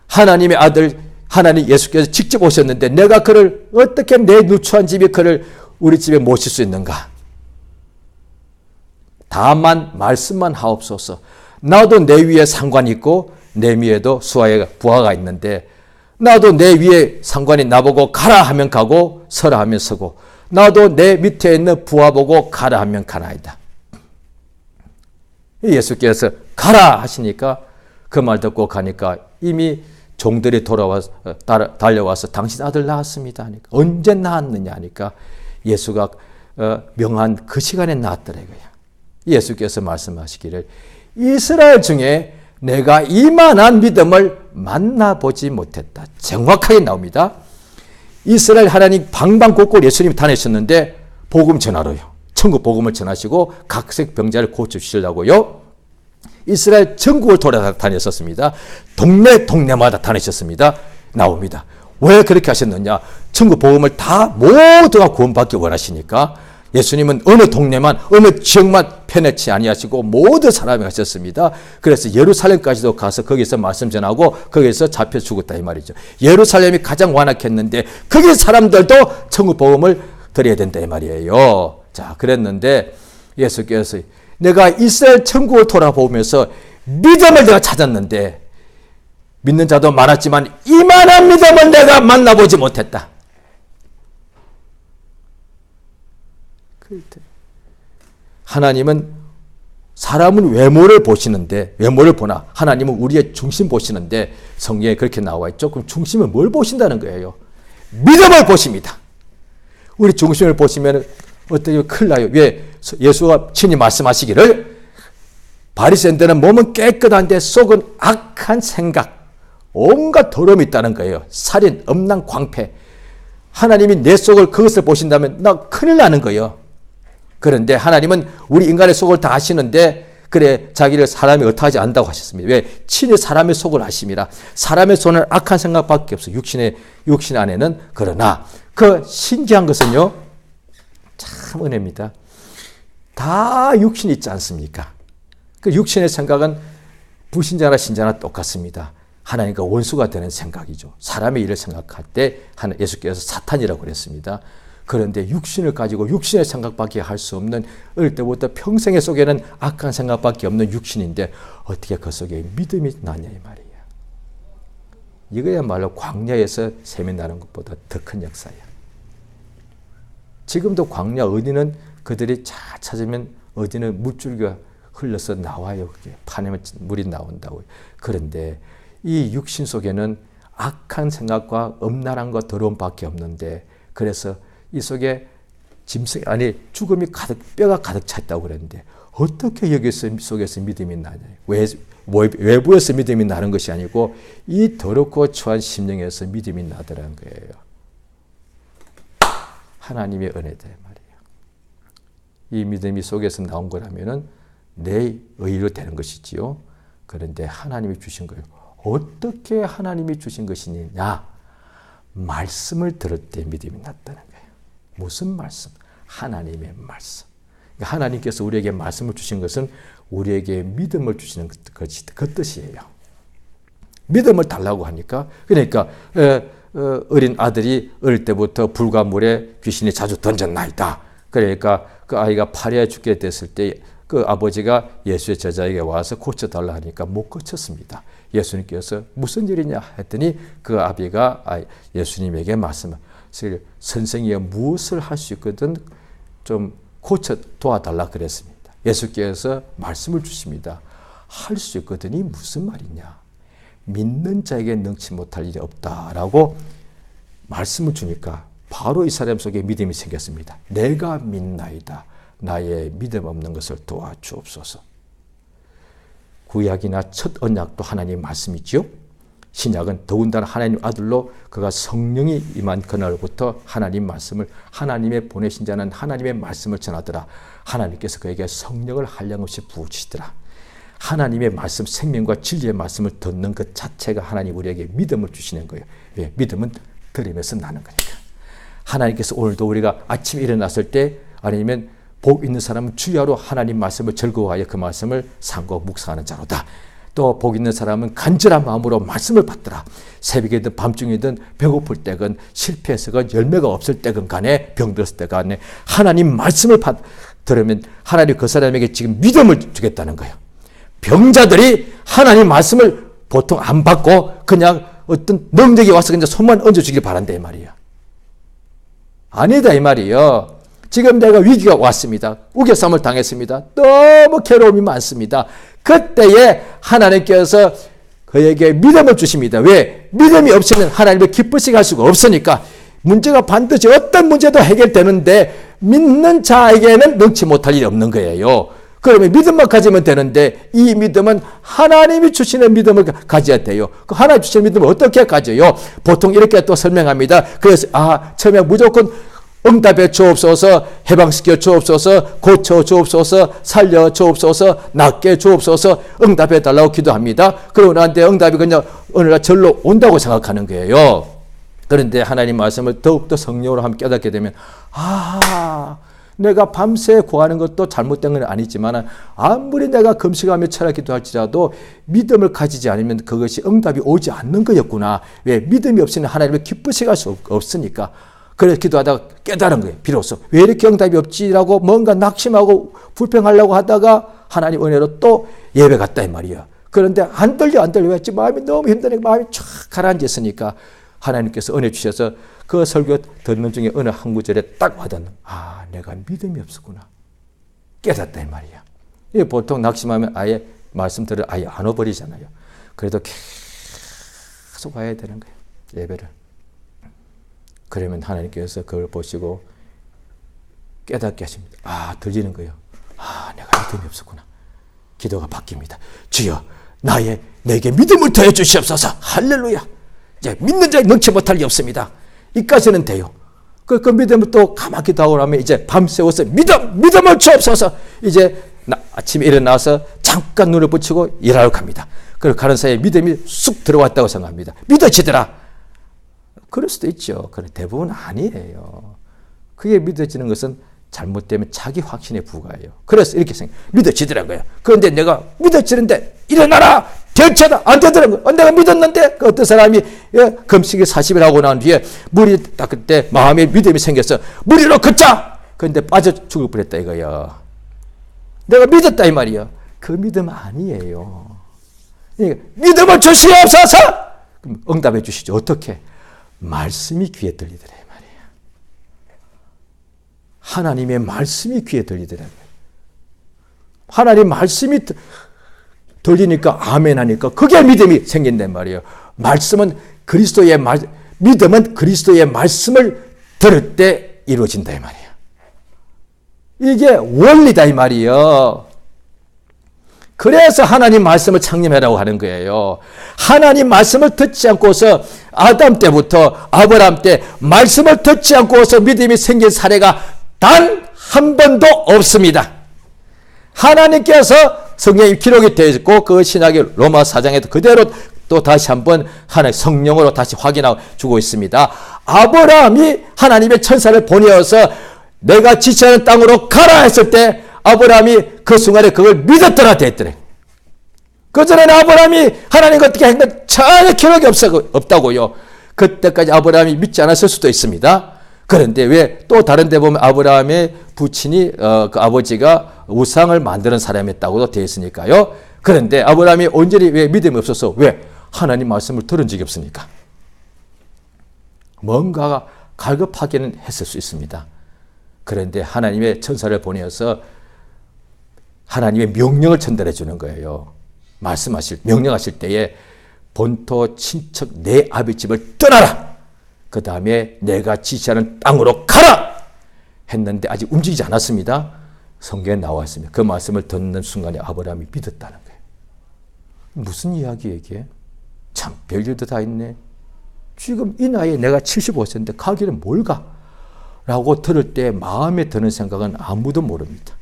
하나님의 아들 하나님 예수께서 직접 오셨는데 내가 그를 어떻게 내 누추한 집이 그를 우리 집에 모실 수 있는가? 다만 말씀만 하옵소서. 나도 내 위에 상관이 있고 내 위에도 부하가 있는데 나도 내 위에 상관이 나보고 가라 하면 가고 서라 하면 서고 나도 내 밑에 있는 부하 보고 가라 하면 가나이다. 예수께서 가라 하시니까 그 말 듣고 가니까 이미 종들이 달려와서 당신 아들 낳았습니다 하니까 언제 낳았느냐 하니까 예수가 명한 그 시간에 낳았더래요. 예수께서 말씀하시기를 이스라엘 중에 내가 이만한 믿음을 만나보지 못했다. 정확하게 나옵니다. 이스라엘 하나님 방방곡곡 예수님이 다니셨는데 복음 전하러요. 천국 복음을 전하시고 각색 병자를 고쳐주시려고요. 이스라엘 전국을 돌아다녔었습니다. 동네마다 다니셨습니다. 나옵니다. 왜 그렇게 하셨느냐? 천국 복음을 다 모두가 구원받기 원하시니까 예수님은 어느 동네만 어느 지역만 편애치 아니하시고 모든 사람이 하셨습니다. 그래서 예루살렘까지도 가서 거기서 말씀 전하고 거기서 잡혀 죽었다 이 말이죠. 예루살렘이 가장 완악했는데 거기 사람들도 천국 복음을 드려야 된다 이 말이에요. 자, 그랬는데 예수께서 내가 이스라엘 천국을 돌아보면서 믿음을 내가 찾았는데 믿는 자도 많았지만 이만한 믿음을 내가 만나보지 못했다. 하나님은 사람은 외모를 보시는데 외모를 보나 하나님은 우리의 중심 보시는데 성경에 그렇게 나와 있죠. 그럼 중심은 뭘 보신다는 거예요? 믿음을 보십니다. 우리 중심을 보시면 어떻게 큰일 나요? 왜? 예수가 친히 말씀하시기를 바리새인들은 몸은 깨끗한데 속은 악한 생각 온갖 더러움이 있다는 거예요. 살인, 음란, 광패. 하나님이 내 속을 그것을 보신다면 나 큰일 나는 거예요. 그런데 하나님은 우리 인간의 속을 다 아시는데 그래 자기를 사람이 어떠하지 않다고 하셨습니다. 왜? 친히 사람의 속을 아심이라. 사람의 손은 악한 생각밖에 없어. 육신 안에는. 그러나 그 신기한 것은요. 참 은혜입니다. 다 육신이 있지 않습니까? 그 육신의 생각은 불신자나 신자나 똑같습니다. 하나님과 원수가 되는 생각이죠. 사람의 일을 생각할 때 예수께서 사탄이라고 그랬습니다. 그런데 육신을 가지고 육신의 생각밖에 할 수 없는 어릴 때부터 평생의 속에는 악한 생각밖에 없는 육신인데 어떻게 그 속에 믿음이 나냐 이 말이에요. 이거야말로 광야에서 샘이 나는 것보다 더 큰 역사야. 지금도 광야 어디는 그들이 잘 찾으면 어디는 물줄기가 흘러서 나와요. 그게 파내면 물이 나온다고. 그런데 이 육신 속에는 악한 생각과 음란함과 더러움밖에 없는데, 그래서 이 속에 짐승 안에 죽음이 가득, 뼈가 가득 차 있다고 그랬는데 어떻게 여기 속에서 믿음이 나냐? 외부에서 믿음이 나는 것이 아니고 이 더럽고 추한 심령에서 믿음이 나더라는 거예요. 하나님의 은혜다 말이에요. 이 믿음이 속에서 나온 거라면은 내 의로 되는 것이지요. 그런데 하나님이 주신 거예요. 어떻게 하나님이 주신 것이냐? 말씀을 들을 때 믿음이 났다는 거예요. 무슨 말씀? 하나님의 말씀. 하나님께서 우리에게 말씀을 주신 것은 우리에게 믿음을 주시는 것이 그 뜻이에요. 믿음을 달라고 하니까, 그러니까 어린 아들이 어릴 때부터 불과 물에 귀신이 자주 던졌나이다. 그러니까 그 아이가 파리에 죽게 됐을 때 그 아버지가 예수의 제자에게 와서 고쳐달라 하니까 못 고쳤습니다. 예수님께서 무슨 일이냐 했더니 그 아비가 예수님에게 말씀하시길, 선생이여 무엇을 할 수 있거든 좀 고쳐 도와달라 그랬습니다. 예수께서 말씀을 주십니다. 할 수 있거든이 무슨 말이냐? 믿는 자에게 능치 못할 일이 없다라고 말씀을 주니까 바로 이 사람 속에 믿음이 생겼습니다. 내가 믿나이다. 나의 믿음 없는 것을 도와주옵소서. 구약이나 첫 언약도 하나님 말씀이지요. 신약은 더군다나 하나님 아들로 그가 성령이 임한 그날부터 하나님 말씀을, 하나님의 보내신 자는 하나님의 말씀을 전하더라. 하나님께서 그에게 성령을 한량없이 부으시더라. 하나님의 말씀, 생명과 진리의 말씀을 듣는 것 자체가 하나님 우리에게 믿음을 주시는 거예요. 왜? 믿음은 들으면서 나는 거니까. 하나님께서 오늘도 우리가 아침에 일어났을 때, 아니면 복 있는 사람은 주야로 하나님 말씀을 즐거워하여 그 말씀을 상고 묵상하는 자로다. 또 복 있는 사람은 간절한 마음으로 말씀을 받더라. 새벽이든 밤중이든 배고플 때건 실패해서건 열매가 없을 때건 간에 병들었을 때 간에 하나님 말씀을 들으면 하나님 그 사람에게 지금 믿음을 주겠다는 거예요. 병자들이 하나님 말씀을 보통 안 받고 그냥 어떤 능력이 와서 그냥 손만 얹어주길 바란다 이 말이에요. 아니다 이 말이에요. 지금 내가 위기가 왔습니다. 우겨쌈을 당했습니다. 너무 괴로움이 많습니다. 그때에 하나님께서 그에게 믿음을 주십니다. 왜? 믿음이 없이는 하나님을 기쁘시게 할 수가 없으니까 문제가 반드시 어떤 문제도 해결되는데 믿는 자에게는 능치 못할 일이 없는 거예요. 그러면 믿음만 가지면 되는데 이 믿음은 하나님이 주시는 믿음을 가져야 돼요. 그 하나님 주시는 믿음을 어떻게 가져요? 보통 이렇게 또 설명합니다. 그래서 처음에 무조건 응답해 주옵소서, 해방시켜 주옵소서, 고쳐 주옵소서, 살려 주옵소서, 낫게 주옵소서, 응답해 달라고 기도합니다. 그러고 나한테 응답이 그냥 어느 날 절로 온다고 생각하는 거예요. 그런데 하나님 말씀을 더욱더 성령으로 함께 깨닫게 되면 내가 밤새 구하는 것도 잘못된 건 아니지만 아무리 내가 금식하며 철야 기도할지라도 믿음을 가지지 않으면 그것이 응답이 오지 않는 거였구나. 왜? 믿음이 없이는 하나님을 기쁘시게 할 수 없으니까. 그래서 기도하다가 깨달은 거예요. 비로소 왜 이렇게 응답이 없지라고 뭔가 낙심하고 불평하려고 하다가 하나님 은혜로 또 예배 갔다 이 말이에요. 그런데 안 떨려 왜? 마음이 너무 힘드니까 마음이 쫙 가라앉았으니까 하나님께서 은혜 주셔서 그 설교 듣는 중에 어느 한 구절에 딱 와닿는, 내가 믿음이 없었구나. 깨닫다 이 말이야. 보통 낙심하면 아예 말씀들을 아예 안 와버리잖아요. 그래도 계속 와야 되는 거예요. 예배를. 그러면 하나님께서 그걸 보시고 깨닫게 하십니다. 들리는 거예요. 내가 믿음이 없었구나. 기도가 바뀝니다. 주여, 내게 믿음을 더해 주시옵소서. 할렐루야. 이제 믿는 자에 능치 못할 리 없습니다. 이까지는 돼요. 그 믿음을 또 가만히 기도하고 나면 이제 밤새워서 믿음을 주옵소서. 이제 아침에 일어나서 잠깐 눈을 붙이고 일하러 갑니다. 그리고 가는 사이에 믿음이 쑥 들어왔다고 생각합니다. 믿어지더라. 그럴 수도 있죠. 그런데 대부분 아니에요. 그게 믿어지는 것은 잘못되면 자기 확신에 불과해요. 그래서 이렇게 믿어지더라고요. 그런데 내가 믿어지는데 일어나라! 대체다! 안 되더라고요. 내가 믿었는데 그 어떤 사람이 금식이 40일 하고 난 뒤에 물이 딱 그때 마음에 믿음이 생겨서 물이로 걷자! 그런데 빠져 죽을 뻔했다 이거야. 내가 믿었다 이 말이야. 그 믿음 아니에요. 그러니까 믿음을 주시옵소서! 그럼 응답해 주시죠. 어떻게? 말씀이 귀에 들리더라 이 말이에요. 하나님의 말씀이 귀에 들리더라고요. 하나님 말씀이 들리니까 아멘 하니까 그게 믿음이 생긴단 말이에요. 말씀은 믿음은 그리스도의 말씀을 들을 때 이루어진다 이 말이에요. 이게 원리다 이 말이에요. 그래서 하나님 말씀을 창념해라고 하는 거예요. 하나님 말씀을 듣지 않고서 아담 때부터 아브라함 때 말씀을 듣지 않고서 믿음이 생긴 사례가 단 한 번도 없습니다. 하나님께서 성경에 기록이 되어 있고 그 신학의 로마 4장에도 그대로 또 다시 한번 하나님 성령으로 다시 확인하고 주고 있습니다. 아브라함이 하나님의 천사를 보내어서 내가 지시하는 땅으로 가라 했을 때 아브라함이 그 순간에 그걸 믿었더라 됐더래. 그전에는 아브라함이 하나님과 어떻게 한 건 전혀 기록이 없다고요. 그때까지 아브라함이 믿지 않았을 수도 있습니다. 그런데 왜 또 다른 데 보면 아브라함의 부친이 그 아버지가 우상을 만드는 사람이었다고도 되어 있으니까요. 그런데 아브라함이 온전히 왜 믿음이 없어서 왜 하나님 말씀을 들은 적이 없으니까 뭔가가 갈급하기는 했을 수 있습니다. 그런데 하나님의 천사를 보내어서 하나님의 명령을 전달해 주는 거예요. 명령하실 때에 본토 친척 내 아비 집을 떠나라. 그 다음에 내가 지시하는 땅으로 가라 했는데 아직 움직이지 않았습니다. 성경에 나와 있습니다. 그 말씀을 듣는 순간에 아브라함이 믿었다는 거예요. 무슨 이야기예요 이게? 참 별일도 다 있네. 지금 이 나이에 내가 75세인데 가기는 뭘 가? 라고 들을 때 마음에 드는 생각은 아무도 모릅니다.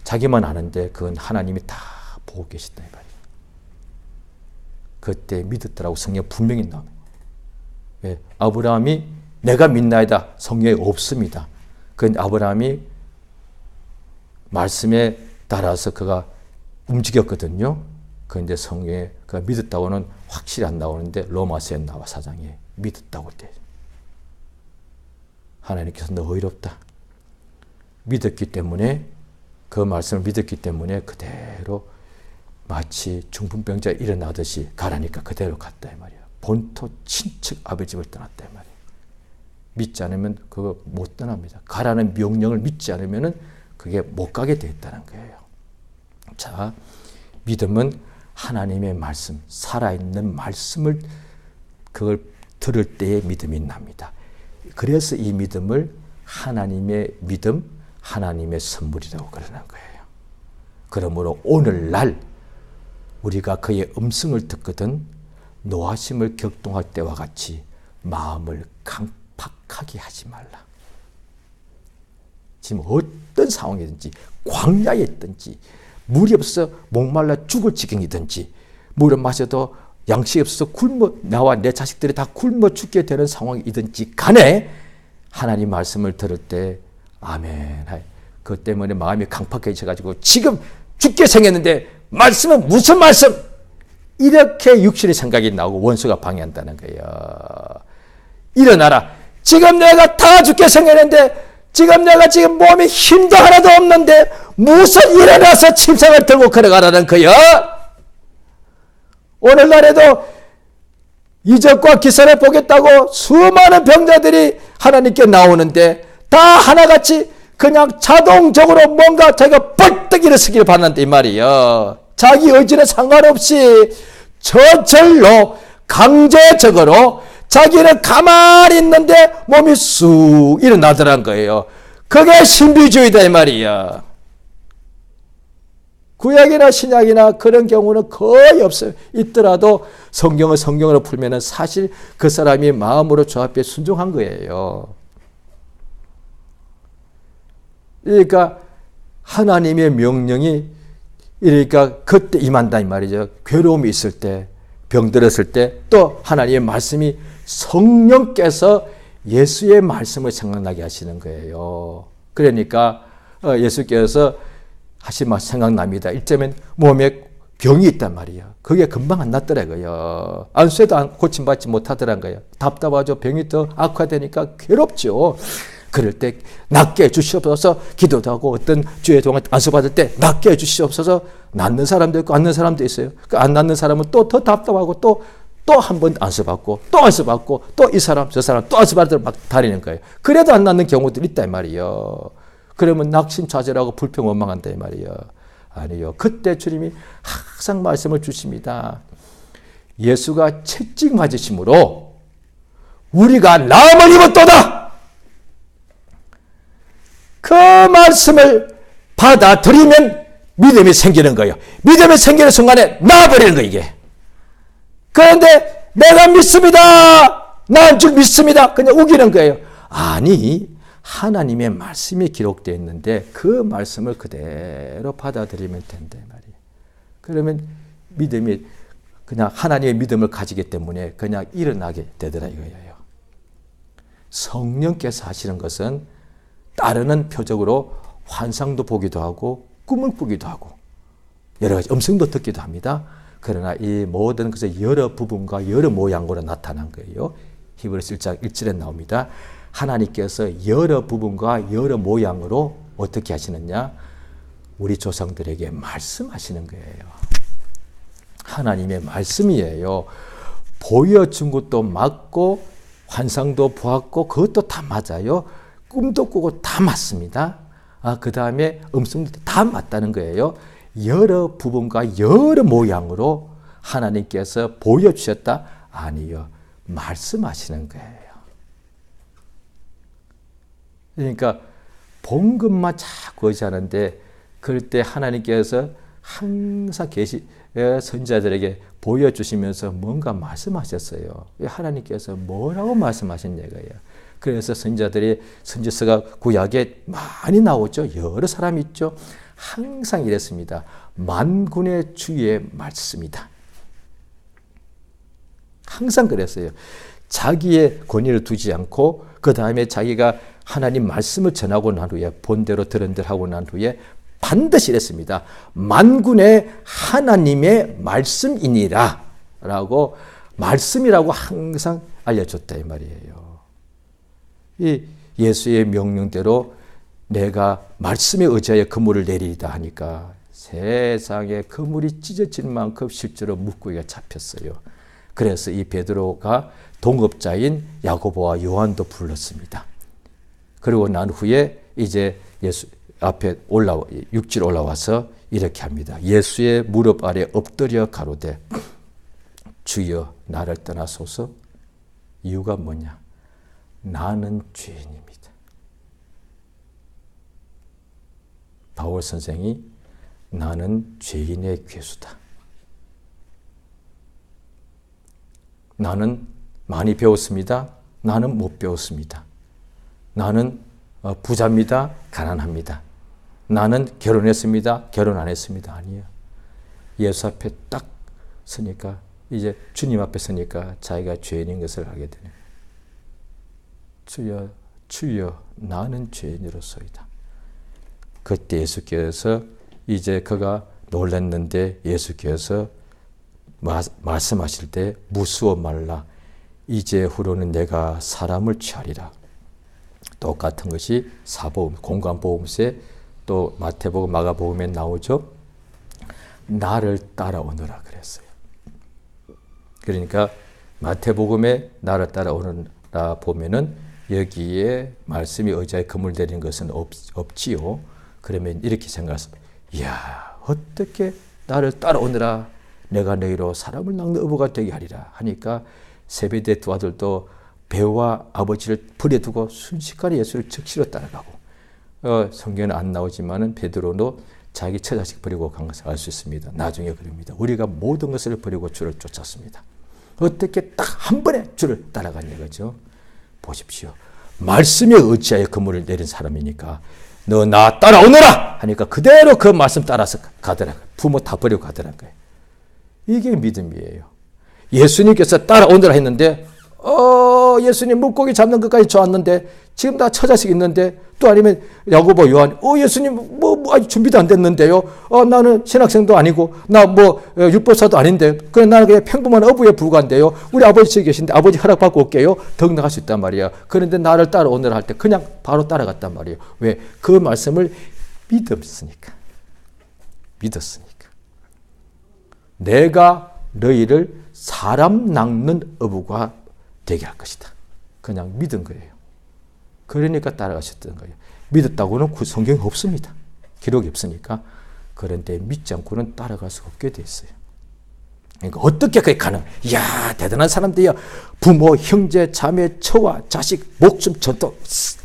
자기만 아는데 그건 하나님이 다 보고 계신다 이 말이에요. 그때 믿었더라고 성경 분명히 나옵니다. 왜? 아브라함이 내가 믿나이다 성경에 없습니다. 그건 아브라함이 말씀에 따라서 그가 움직였거든요. 그런데 성경에 그가 믿었다고는 확실히 안 나오는데 로마서에 나와 4장에 믿었다고 돼. 하나님께서 너 의롭다. 믿었기 때문에 그 말씀을 믿었기 때문에 그대로 마치 중풍병자 일어나듯이 가라니까 그대로 갔다 이 말이야. 본토 친척 아버지 집을 떠났다 이 말이야. 믿지 않으면 그거 못 떠납니다. 가라는 명령을 믿지 않으면 그게 못 가게 돼 있다는 거예요. 자, 믿음은 하나님의 말씀, 살아있는 말씀을 그걸 들을 때에 믿음이 납니다. 그래서 이 믿음을 하나님의 믿음, 하나님의 선물이라고 그러는 거예요. 그러므로 오늘날 우리가 그의 음성을 듣거든 노하심을 격동할 때와 같이 마음을 강팍하게 하지 말라. 지금 어떤 상황이든지 광야에 있든지 물이 없어서 목말라 죽을 지경이든지 물을 마셔도 양식이 없어서 나와 내 자식들이 다 굶어 죽게 되는 상황이든지 간에 하나님 말씀을 들을 때 아멘. 그 때문에 마음이 강팍해져가지고 지금 죽게 생겼는데 말씀은 무슨 말씀? 이렇게 육신의 생각이 나오고 원수가 방해한다는 거예요. 일어나라. 지금 내가 다 죽게 생겼는데 지금 내가 몸에 힘도 하나도 없는데 무슨 일어나서 침상을 들고 걸어가라는 거예요. 오늘날에도 이적과 기사를 보겠다고 수많은 병자들이 하나님께 나오는데 다 하나같이 그냥 자동적으로 뭔가 자기가 벌떡 일어서기를 바란다 이 말이에요. 자기 의지는 상관없이 저절로 강제적으로 자기는 가만히 있는데 몸이 쑥 일어나더란 거예요. 그게 신비주의다 이 말이야. 구약이나 신약이나 그런 경우는 거의 없어요. 있더라도 성경을 성경으로 풀면은 사실 그 사람이 마음으로 주 앞에 순종한 거예요. 그러니까 하나님의 명령이 그러니까 그때 임한다 이 말이죠. 괴로움이 있을 때, 병들었을 때, 또 하나님의 말씀이 성령께서 예수의 말씀을 생각나게 하시는 거예요. 그러니까 예수께서 하신 말 생각납니다. 일제면 몸에 병이 있단 말이에요. 그게 금방 안 낫더라고요. 안수해도 고침받지 못하더란 거예요. 답답하죠. 병이 더 악화되니까 괴롭죠. 그럴 때 낫게 해주시옵소서 기도도 하고 어떤 주의 동안 안수받을 때 낫게 해주시옵소서 낫는 사람도 있고 안 낫는 사람도 있어요. 안 낫는 사람은 또 더 답답하고 또 한 번 안수받고 또 안수받고 또 이 사람 저 사람 또 안수받으러 막 다니는 거예요. 그래도 안 낫는 경우들이 있단 말이에요. 그러면 낙심좌절하고 불평원망한다 이 말이에요. 아니요. 그때 주님이 항상 말씀을 주십니다. 예수가 채찍 맞으심으로 우리가 나음을 입었도다. 그 말씀을 받아들이면 믿음이 생기는 거예요. 믿음이 생기는 순간에 나아버리는 거예요, 이게. 그런데 내가 믿습니다. 나은 줄 믿습니다. 그냥 우기는 거예요. 아니, 하나님의 말씀이 기록되어 있는데 그 말씀을 그대로 받아들이면 된다 말이에요. 그러면 믿음이 그냥 하나님의 믿음을 가지기 때문에 그냥 일어나게 되더라 이거예요. 성령께서 하시는 것은 따르는 표적으로 환상도 보기도 하고 꿈을 꾸기도 하고 여러 가지 음성도 듣기도 합니다. 그러나 이 모든 것의 여러 부분과 여러 모양으로 나타난 거예요. 히브리서 1장 1절에 나옵니다. 하나님께서 여러 부분과 여러 모양으로 어떻게 하시느냐? 우리 조상들에게 말씀하시는 거예요. 하나님의 말씀이에요. 보여준 것도 맞고 환상도 보았고 그것도 다 맞아요. 꿈도 꾸고 다 맞습니다. 그 다음에 음성도 다 맞다는 거예요. 여러 부분과 여러 모양으로 하나님께서 보여주셨다? 아니요. 말씀하시는 거예요. 그러니까 본 것만 자꾸 의지하는데 그럴 때 하나님께서 항상 선지자들에게 보여주시면서 뭔가 말씀하셨어요. 하나님께서 뭐라고 말씀하셨냐 이거예요. 그래서 선지자들이 선지서가 구약에 많이 나오죠. 여러 사람이 있죠. 항상 이랬습니다. 만군의 주의 말씀이다. 항상 그랬어요. 자기의 권위를 두지 않고 그 다음에 자기가 하나님 말씀을 전하고 난 후에 본대로 들은 대로 하고 난 후에 반드시 이랬습니다. 만군의 하나님의 말씀이니라 라고 말씀이라고 항상 알려줬다 이 말이에요. 이 예수의 명령대로 내가 말씀에 의지하여 그물을 내리리다 하니까 세상에 그물이 찢어질 만큼 실제로 물고기가 잡혔어요. 그래서 이 베드로가 동업자인 야고보와 요한도 불렀습니다. 그리고 난 후에 이제 예수 앞에 6절 올라와서 이렇게 합니다. 예수의 무릎 아래 엎드려 가로되 주여 나를 떠나소서. 이유가 뭐냐? 나는 죄인입니다. 바울 선생이 나는 죄인의 괴수다. 나는 많이 배웠습니다. 나는 못 배웠습니다. 나는 부자입니다. 가난합니다. 나는 결혼했습니다. 결혼 안 했습니다. 아니에요. 예수 앞에 딱 서니까 이제 주님 앞에 서니까 자기가 죄인인 것을 알게 되네요. 주여 주여 나는 죄인으로소이다. 그때 예수께서 이제 그가 놀랐는데 예수께서 말씀하실 때 무수어 말라. 이제 후로는 내가 사람을 취하리라. 똑같은 것이 사복음, 공관복음서에 또 마태복음, 마가복음에 나오죠. 나를 따라오너라 그랬어요. 그러니까 마태복음에 나를 따라오너라 보면은 여기에 말씀이 의자에 그물 내리는 것은 없지요. 그러면 이렇게 생각하십니다. 이야, 어떻게 나를 따라오느라 내가 너희로 사람을 낚는 어부가 되게 하리라 하니까 세베대 두 아들도 배와 아버지를 버려두고 순식간에 예수를 즉시로 따라가고 성경은 안 나오지만은 베드로도 자기 처자식 버리고 간 것을 알 수 있습니다. 나중에 그럽니다. 우리가 모든 것을 버리고 주를 쫓았습니다. 어떻게 딱 한 번에 주를 따라갔냐 이거죠. 보십시오. 말씀에 의지하여 그물을 내린 사람이니까 너 나 따라오너라 하니까 그대로 그 말씀 따라서 가더라. 부모 다 버리고 가더라는 거예요. 이게 믿음이에요. 예수님께서 따라오너라 했는데 예수님 물고기 잡는 것까지 좋았는데 지금 다 처자식 있는데 또 아니면 야고보 요한 예수님 아직 준비도 안 됐는데요. 나는 신학생도 아니고 나 율법사도 아닌데 그냥 나는 그냥 평범한 어부에 불과한데요. 우리 아버지 집에 계신데 아버지 허락받고 올게요. 더 나갈 수 있단 말이야. 그런데 나를 따라오느라 할 때 그냥 바로 따라갔단 말이에요. 왜? 그 말씀을 믿었으니까. 내가 너희를 사람 낚는 어부가 되게 할 것이다. 그냥 믿은 거예요. 그러니까 따라가셨던 거예요. 믿었다고는 성경에 없습니다. 기록이 없으니까. 그런데 믿지 않고는 따라갈 수 없게 돼 있어요. 그러니까 어떻게 그게 가능? 이야, 대단한 사람들이야. 부모, 형제, 자매, 처와 자식, 목숨, 전도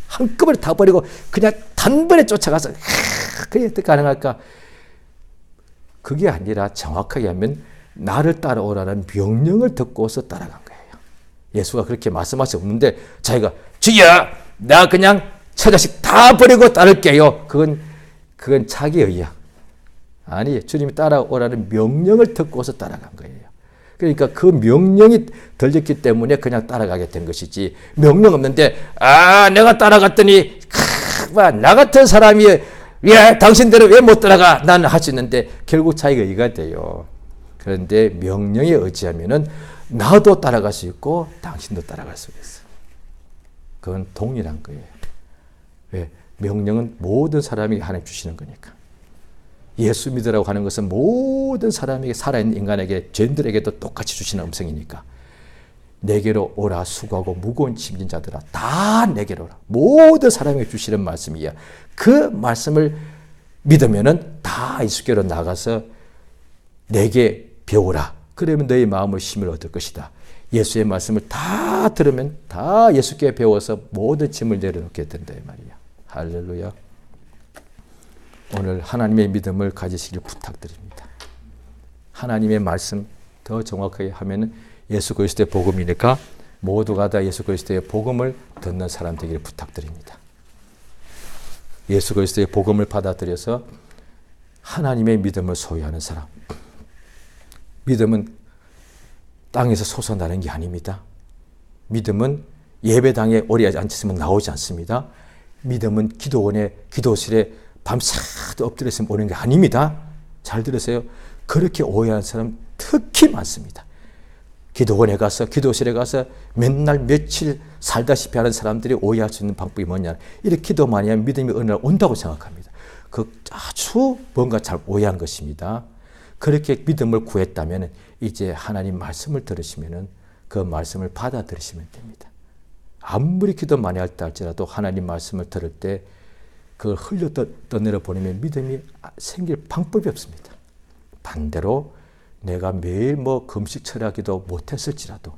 한꺼번에 다 버리고 그냥 단번에 쫓아가서 그게 어떻게 가능할까? 그게 아니라 정확하게 하면 나를 따라오라는 명령을 듣고서 따라간 거예요. 예수가 그렇게 말씀하시 없는데 자기가 주여, 나 그냥 처자식 다 버리고 따를게요. 그건 자기 의야. 아니, 주님이 따라오라는 명령을 듣고서 따라간 거예요. 그러니까 그 명령이 들렸기 때문에 그냥 따라가게 된 것이지, 명령 없는데 내가 따라갔더니 나 같은 사람이 당신들은 왜 못 따라가? 나는 할 수 있는데 결국 자기가 의가 돼요. 그런데 명령에 의지하면은 나도 따라갈 수 있고 당신도 따라갈 수 있어. 그건 동일한 거예요. 왜? 명령은 모든 사람에게 하나님 주시는 거니까. 예수 믿으라고 하는 것은 모든 사람에게, 살아있는 인간에게, 죄인들에게도 똑같이 주시는 음성이니까. 내게로 오라 수고하고 무거운 짐진 자들아, 다 내게로 오라. 모든 사람에게 주시는 말씀이야. 그 말씀을 믿으면은 다 예수께로 나가서 내게 배우라. 그러면 너의 마음을 힘을 얻을 것이다. 예수의 말씀을 다 들으면 다 예수께 배워서 모든 짐을 내려놓게 된다 이 말이야. 할렐루야. 오늘 하나님의 믿음을 가지시길 부탁드립니다. 하나님의 말씀 더 정확하게 하면 예수 그리스도의 복음이니까 모두가 다 예수 그리스도의 복음을 듣는 사람 되기를 부탁드립니다. 예수 그리스도의 복음을 받아들여서 하나님의 믿음을 소유하는 사람. 믿음은 땅에서 솟아나는 게 아닙니다. 믿음은 예배당에 오래 앉았으면 나오지 않습니다. 믿음은 기도원에, 기도실에 밤새도 엎드려 있으면 오는 게 아닙니다. 잘 들으세요. 그렇게 오해하는 사람 특히 많습니다. 기도원에 가서, 기도실에 가서 맨날 며칠 살다시피 하는 사람들이 오해할 수 있는 방법이 뭐냐. 이렇게 기도 많이 하면 믿음이 어느 날 온다고 생각합니다. 그 아주 뭔가 잘 오해한 것입니다. 그렇게 믿음을 구했다면 이제 하나님 말씀을 들으시면 그 말씀을 받아들이시면 됩니다. 아무리 기도 많이 할 때 할지라도 하나님 말씀을 들을 때 그걸 흘려 떠내려 보내면 믿음이 생길 방법이 없습니다. 반대로 내가 매일 금식 철학기도 못했을지라도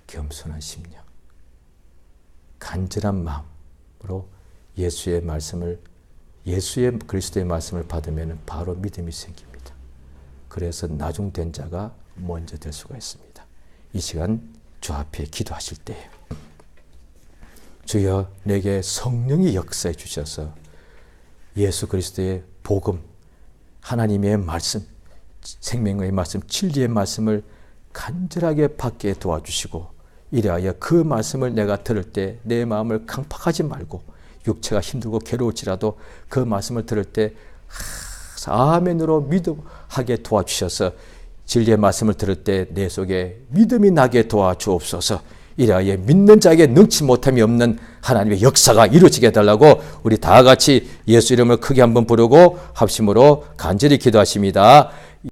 겸손한 심령, 간절한 마음으로 예수의 말씀을, 예수의 그리스도의 말씀을 받으면 바로 믿음이 생깁니다. 그래서 나중된 자가 먼저 될 수가 있습니다. 이 시간 주 앞에 기도하실 때예요. 주여, 내게 성령이 역사해 주셔서 예수 그리스도의 복음, 하나님의 말씀, 생명의 말씀, 진리의 말씀을 간절하게 받게 도와주시고, 이래하여 그 말씀을 내가 들을 때 내 마음을 강팍하지 말고, 육체가 힘들고 괴로울지라도 그 말씀을 들을 때 아멘으로 믿음하게 도와주셔서 진리의 말씀을 들을 때 내 속에 믿음이 나게 도와주옵소서. 이래야 믿는 자에게 능치 못함이 없는 하나님의 역사가 이루어지게 해달라고 우리 다 같이 예수 이름을 크게 한번 부르고 합심으로 간절히 기도하십니다.